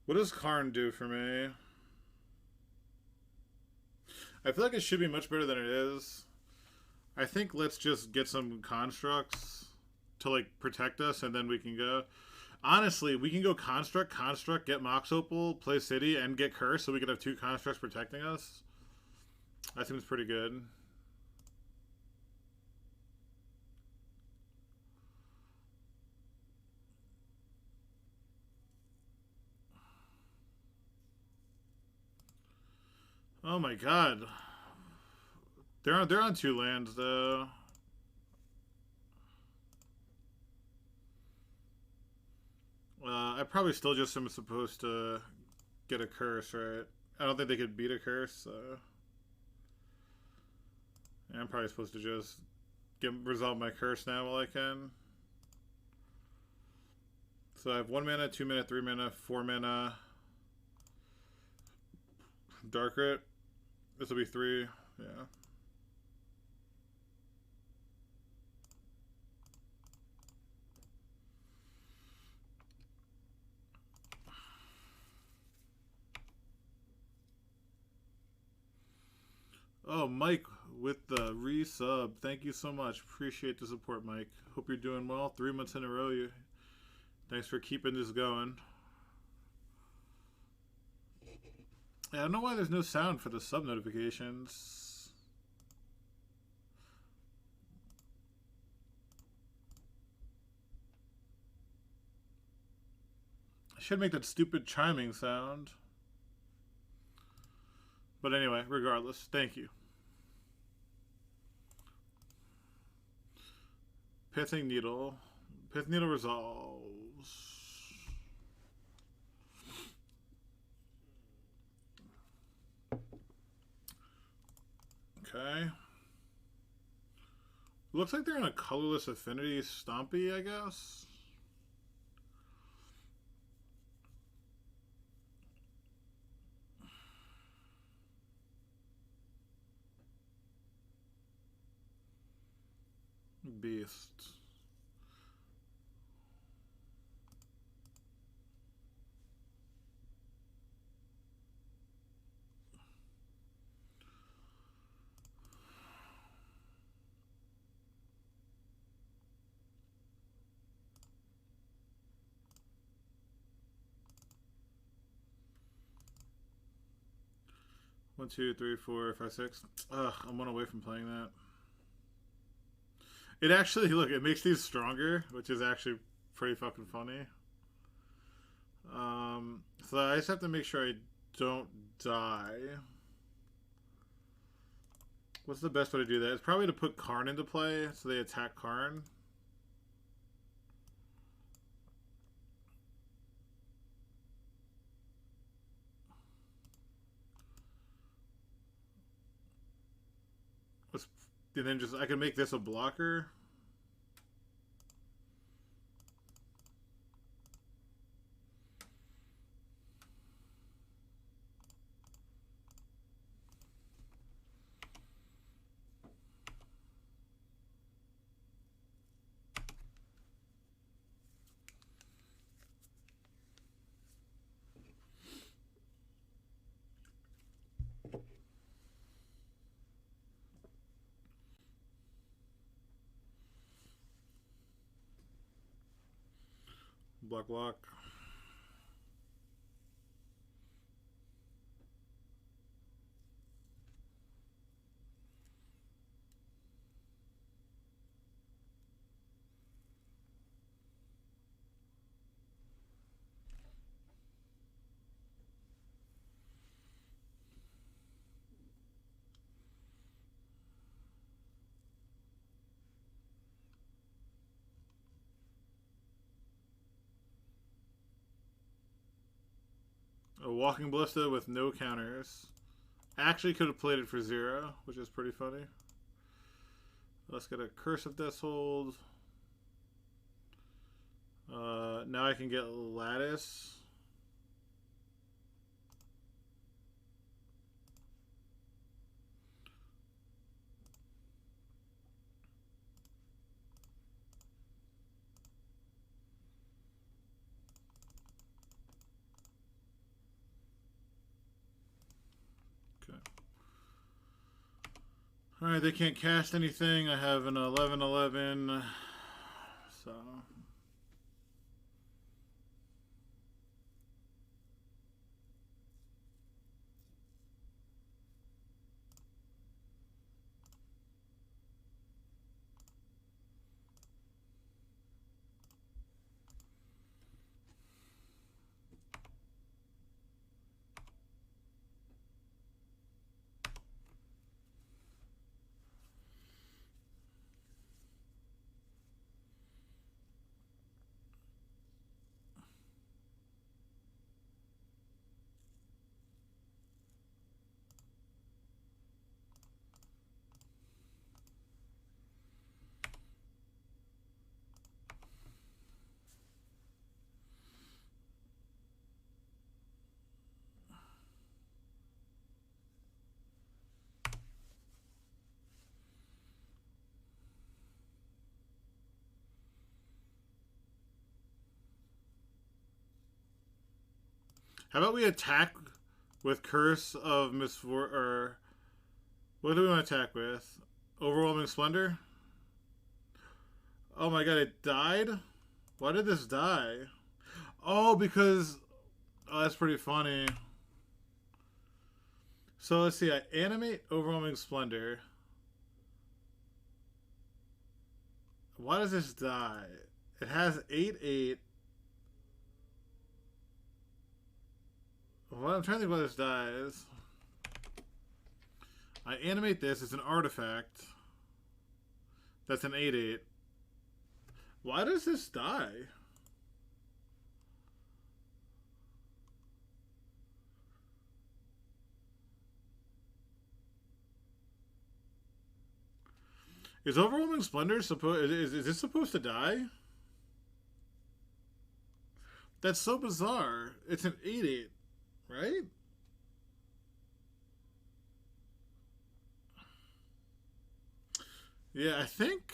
What does Karn do for me? I feel like it should be much better than it is. I think let's just get some constructs to like protect us, and then we can go. Honestly, we can go construct, get Mox Opal, play City, and get Curse, so we could have 2 constructs protecting us. That seems pretty good. Oh my god. They're on 2 lands though. I probably still just am supposed to get a curse, right? I don't think they could beat a curse, so yeah, I'm probably supposed to just resolve my curse now while I can. So I have 1 mana, 2 mana, 3 mana, 4 mana. Dark Rit. This will be 3. Yeah. Oh, Mike with the resub. Thank you so much. Appreciate the support, Mike. Hope you're doing well. 3 months in a row. Thanks for keeping this going. I don't know why there's no sound for the sub notifications. Should make that stupid chiming sound. But anyway, regardless, thank you. Pithing Needle. Pith Needle resolves. Okay. Looks like they're in a colorless Affinity Stompy, I guess. Beast. One, two, three, four, five, six. Ugh, I'm one away from playing that. It actually, look, it makes these stronger, which is actually pretty fucking funny. So I just have to make sure I don't die. What's the best way to do that? It's probably to put Karn into play, so they attack Karn. And then just, I can make this a blocker. Block, block. A Walking Ballista with no counters. Actually could have played it for 0, which is pretty funny. Let's get a Curse of Deathhold. Now I can get Lattice. Alright, they can't cast anything. I have an 11/11. So. How about we attack with Curse of Misfortune, or what do we want to attack with? Overwhelming Splendor? Oh my god, it died? Why did this die? Oh, because... Oh, that's pretty funny. So let's see, I animate Overwhelming Splendor. Why does this die? It has 8/8. Well, I'm trying to think what this dies. I animate this. It's an artifact. That's an 8/8. Why does this die? Is Overwhelming Splendor supposed? Is this supposed to die? That's so bizarre. It's an 8/8, right? Yeah, I think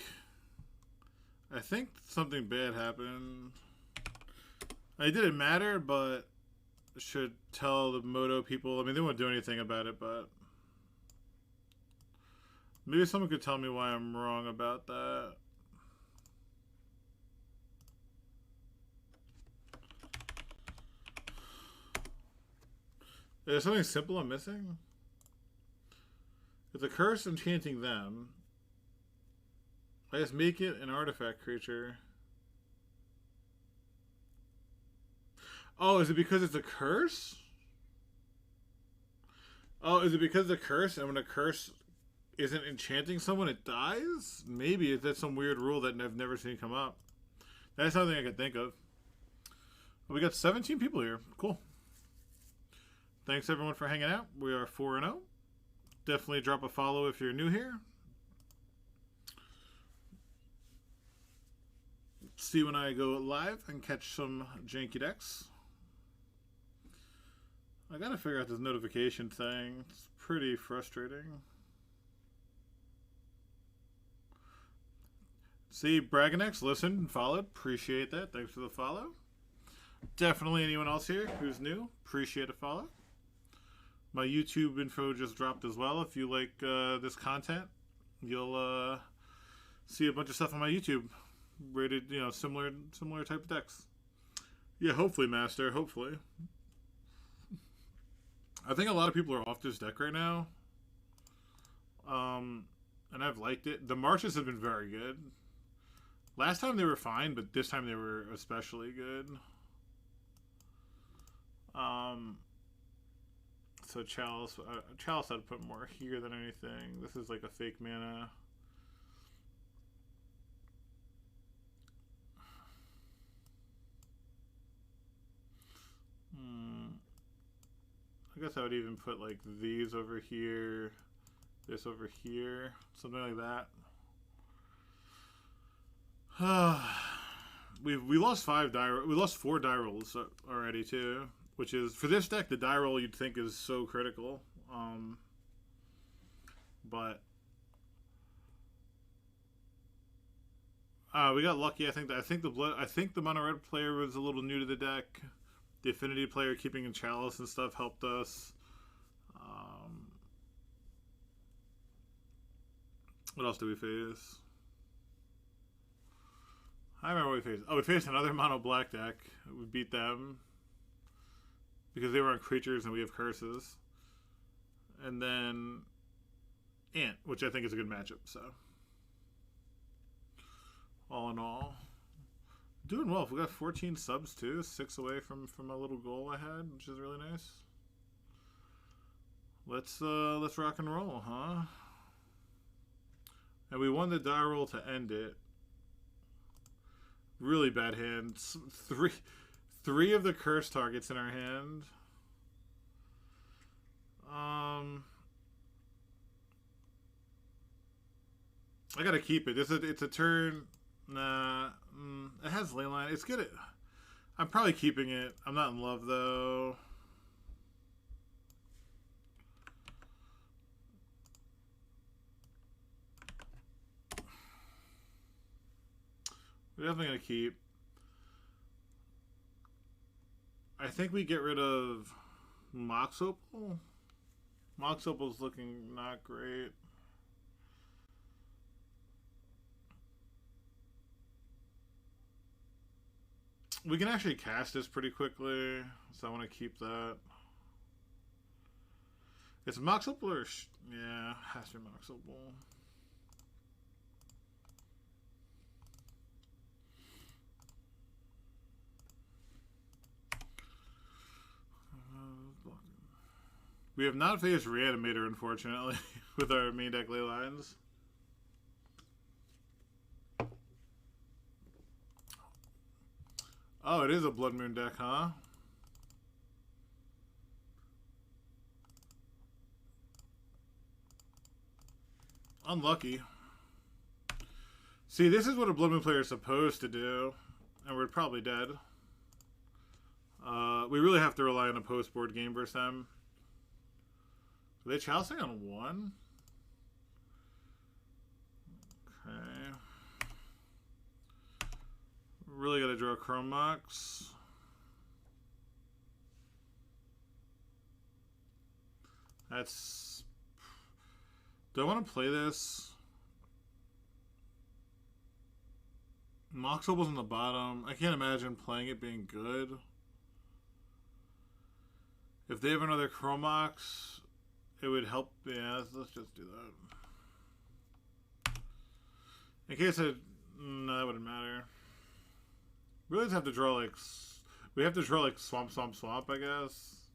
something bad happened. It didn't matter, but should tell the Moto people. I mean, they won't do anything about it, but maybe someone could tell me why I'm wrong about that. Is there something simple I'm missing? It's a curse enchanting them. I just make it an artifact creature. Oh, is it because it's a curse? Oh, is it because of the curse? And when a curse isn't enchanting someone, it dies? Maybe that's some weird rule that I've never seen come up. That's something I could think of. We got 17 people here. Cool. Thanks everyone for hanging out. We are 4-0. Definitely drop a follow if you're new here. See when I go live and catch some janky decks. I gotta figure out this notification thing. It's pretty frustrating. See, Braganex, listen, followed. Appreciate that. Thanks for the follow. Definitely anyone else here who's new, appreciate a follow. My YouTube info just dropped as well. If you like this content, you'll see a bunch of stuff on my YouTube rated, you know, similar type of decks. Yeah, hopefully, Master. Hopefully. I think a lot of people are off this deck right now. And I've liked it. The marches have been very good. Last time they were fine, but this time they were especially good. So Chalice had to put more here than anything. This is like a fake mana. I guess I would even put like these over here, this over here, something like that. We lost 4 die rolls already too, which is for this deck the die roll you'd think is so critical, but we got lucky. I think the mono red player was a little new to the deck. The Affinity player keeping in Chalice and stuff helped us. What else do we face? I remember what we faced. Oh, we faced another mono black deck. We beat them because they were on creatures and we have curses. And then Ant, which I think is a good matchup. So all in all, doing well. We got 14 subs too, 6 away from a little goal I had, which is really nice. Let's rock and roll, huh? And we won the die roll to end it. Really bad hand. Three of the curse targets in our hand. I gotta keep it. It's a turn. Nah, it has leyline. It's good. I'm probably keeping it. I'm not in love though. We're definitely gonna keep. I think we get rid of Mox Opal. Mox Opal's looking not great. We can actually cast this pretty quickly, so I want to keep that. It's Mox Opal or... yeah, has to be Mox Opal. We have not faced Reanimator, unfortunately, with our main deck ley lines. Oh, it is a Blood Moon deck, huh? Unlucky. See, this is what a Blood Moon player is supposed to do, and we're probably dead. We really have to rely on a post-board game versus them. Are they chousing on 1? Okay. Really got to draw Chrome Mox. That's... Do I want to play this? Mox Opal's on the bottom. I can't imagine playing it being good. If they have another Chrome Mox, it would help. Yeah, let's just do that. In case it... No, that wouldn't matter. We always have to draw like... We have to draw like Swamp, Swamp, Swamp, I guess.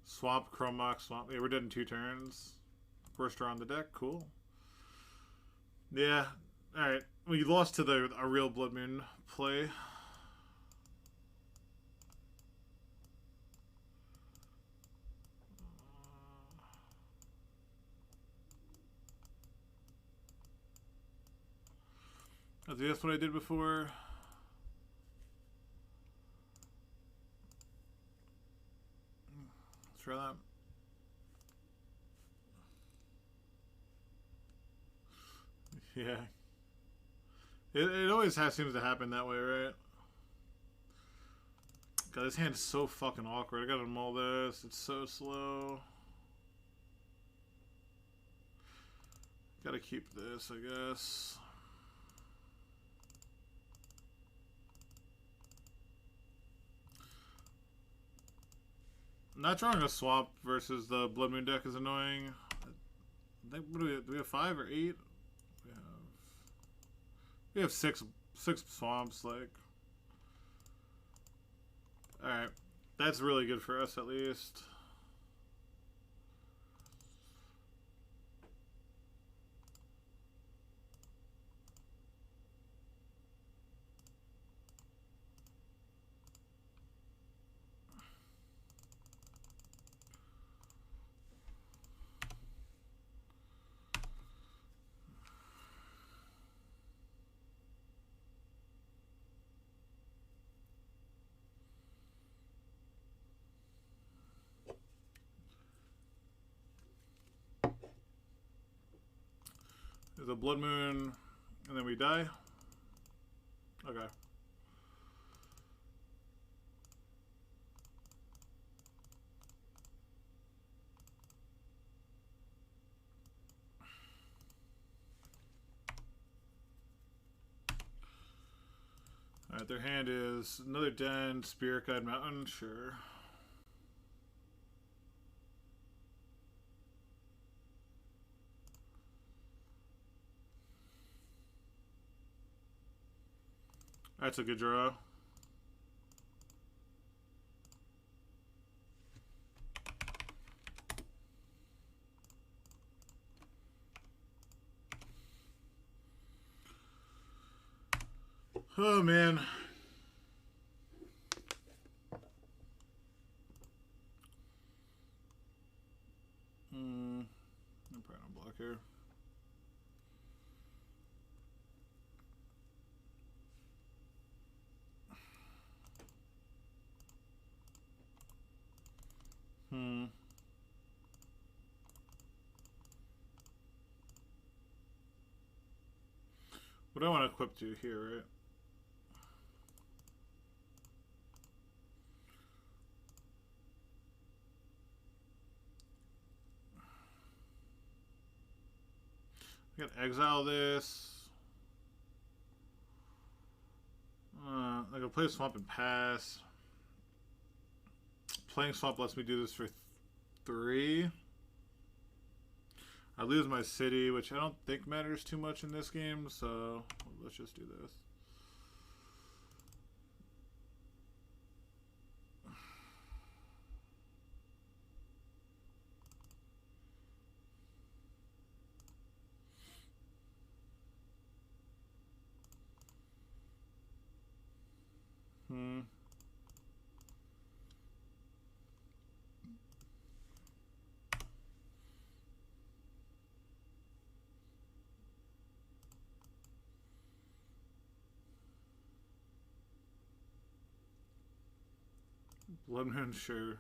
Swamp, Chrome Mox, Swamp. Yeah, we're dead in 2 turns. First draw on the deck. Cool. Yeah. Alright. We lost to a real Blood Moon play. Is this what I did before? Let's try that. Yeah. It always seems to happen that way, right? God, this hand's so fucking awkward. I gotta mull this. It's so slow. Gotta keep this, I guess. Not drawing a swamp versus the Blood Moon deck is annoying. I think, what do we have 5 or 8? We have six swamps, like. Alright. That's really good for us, at least. There's a Blood Moon, and then we die. Okay. Alright, their hand is another Den, Spirit Guide Mountain, sure. That's a good draw. Oh, man. I'm probably on block here. What do I want to equip to here, right? I can exile this. I can play Swamp and pass. Playing Swamp lets me do this for 3. I lose my city, which I don't think matters too much in this game, so let's just do this. Blood Moon, sure.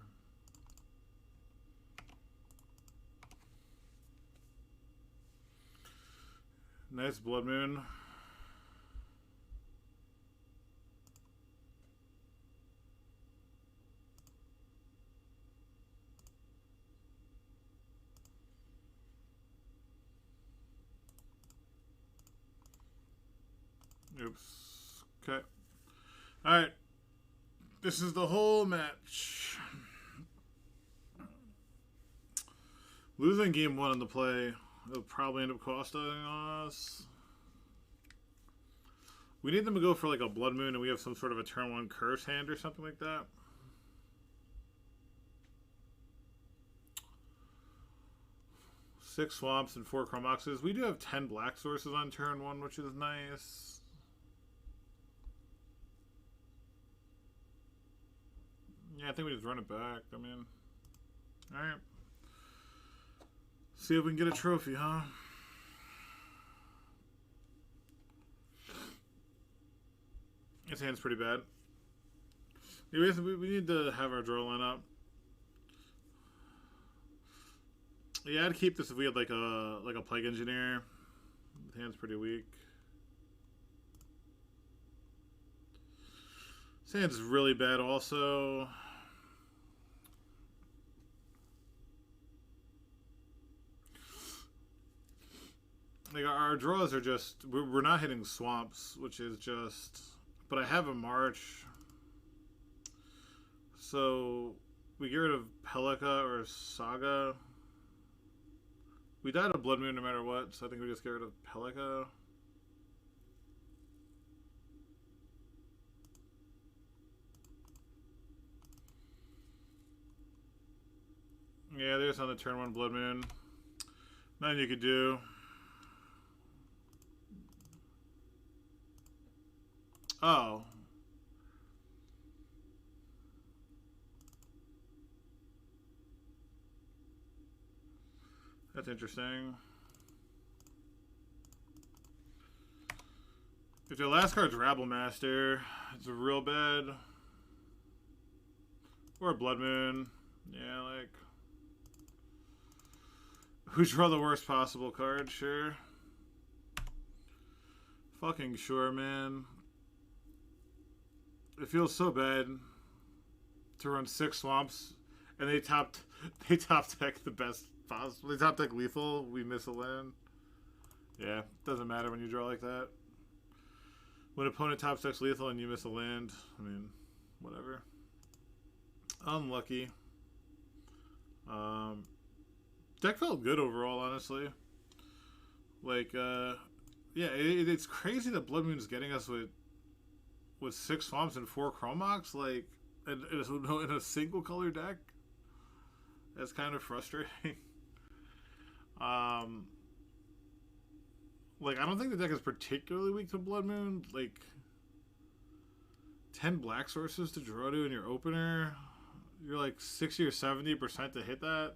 Nice Blood Moon. Oops. Okay. Alright. This is the whole match. Losing game 1 in the play will probably end up costing us. We need them to go for like a Blood Moon and we have some sort of a turn 1 curse hand or something like that. Six swamps and 4 Chromoxes. We do have 10 black sources on turn 1, which is nice. Yeah, I think we just run it back. I mean, alright. See if we can get a trophy, huh? His hand's pretty bad. Anyways, we need to have our draw line up. Yeah, I'd keep this if we had like a Plague Engineer. His hand's pretty weak. His hand's really bad also. Like our draws are just we're not hitting swamps, which is just. But I have a March, so we get rid of Pelika or Saga. We died of Blood Moon no matter what, so I think we just get rid of Pelika. Yeah, there's on the turn 1 Blood Moon. Nothing you could do. Oh. That's interesting. If their last card's Rabble Master, it's real bad. Or Blood Moon. Yeah, like... We draw the worst possible card, sure. Fucking sure, man. It feels so bad to run 6 swamps, and they top deck the best possible. They top deck lethal. We miss a land. Yeah, doesn't matter when you draw like that. When opponent top decks lethal and you miss a land, I mean, whatever. Unlucky. Deck felt good overall, honestly. Like, yeah, it's crazy that Blood Moon's getting us with 6 swamps and 4 Chromox, like, in a single color deck. That's kind of frustrating. Like, I don't think the deck is particularly weak to Blood Moon. Like, 10 black sources to draw to in your opener. You're like 60 or 70% to hit that.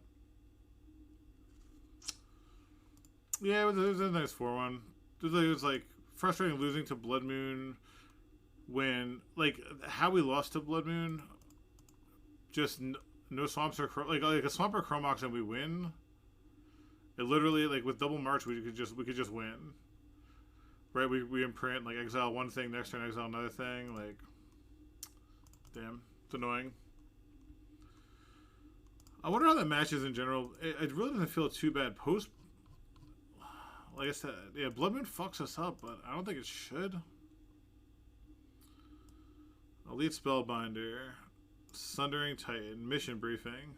Yeah, it was a nice 4-1. It was like frustrating losing to Blood Moon. When, like, how we lost to Blood Moon, just no swamps or like a swamp or Chromox and we win. It literally, like, with double March, we could just win. Right? We imprint, like, exile one thing, next turn exile another thing. Like, damn, it's annoying. I wonder how that matches in general. It really doesn't feel too bad post. Like I said, yeah, Blood Moon fucks us up, but I don't think it should. Elite Spellbinder, Sundering Titan, Mission Briefing.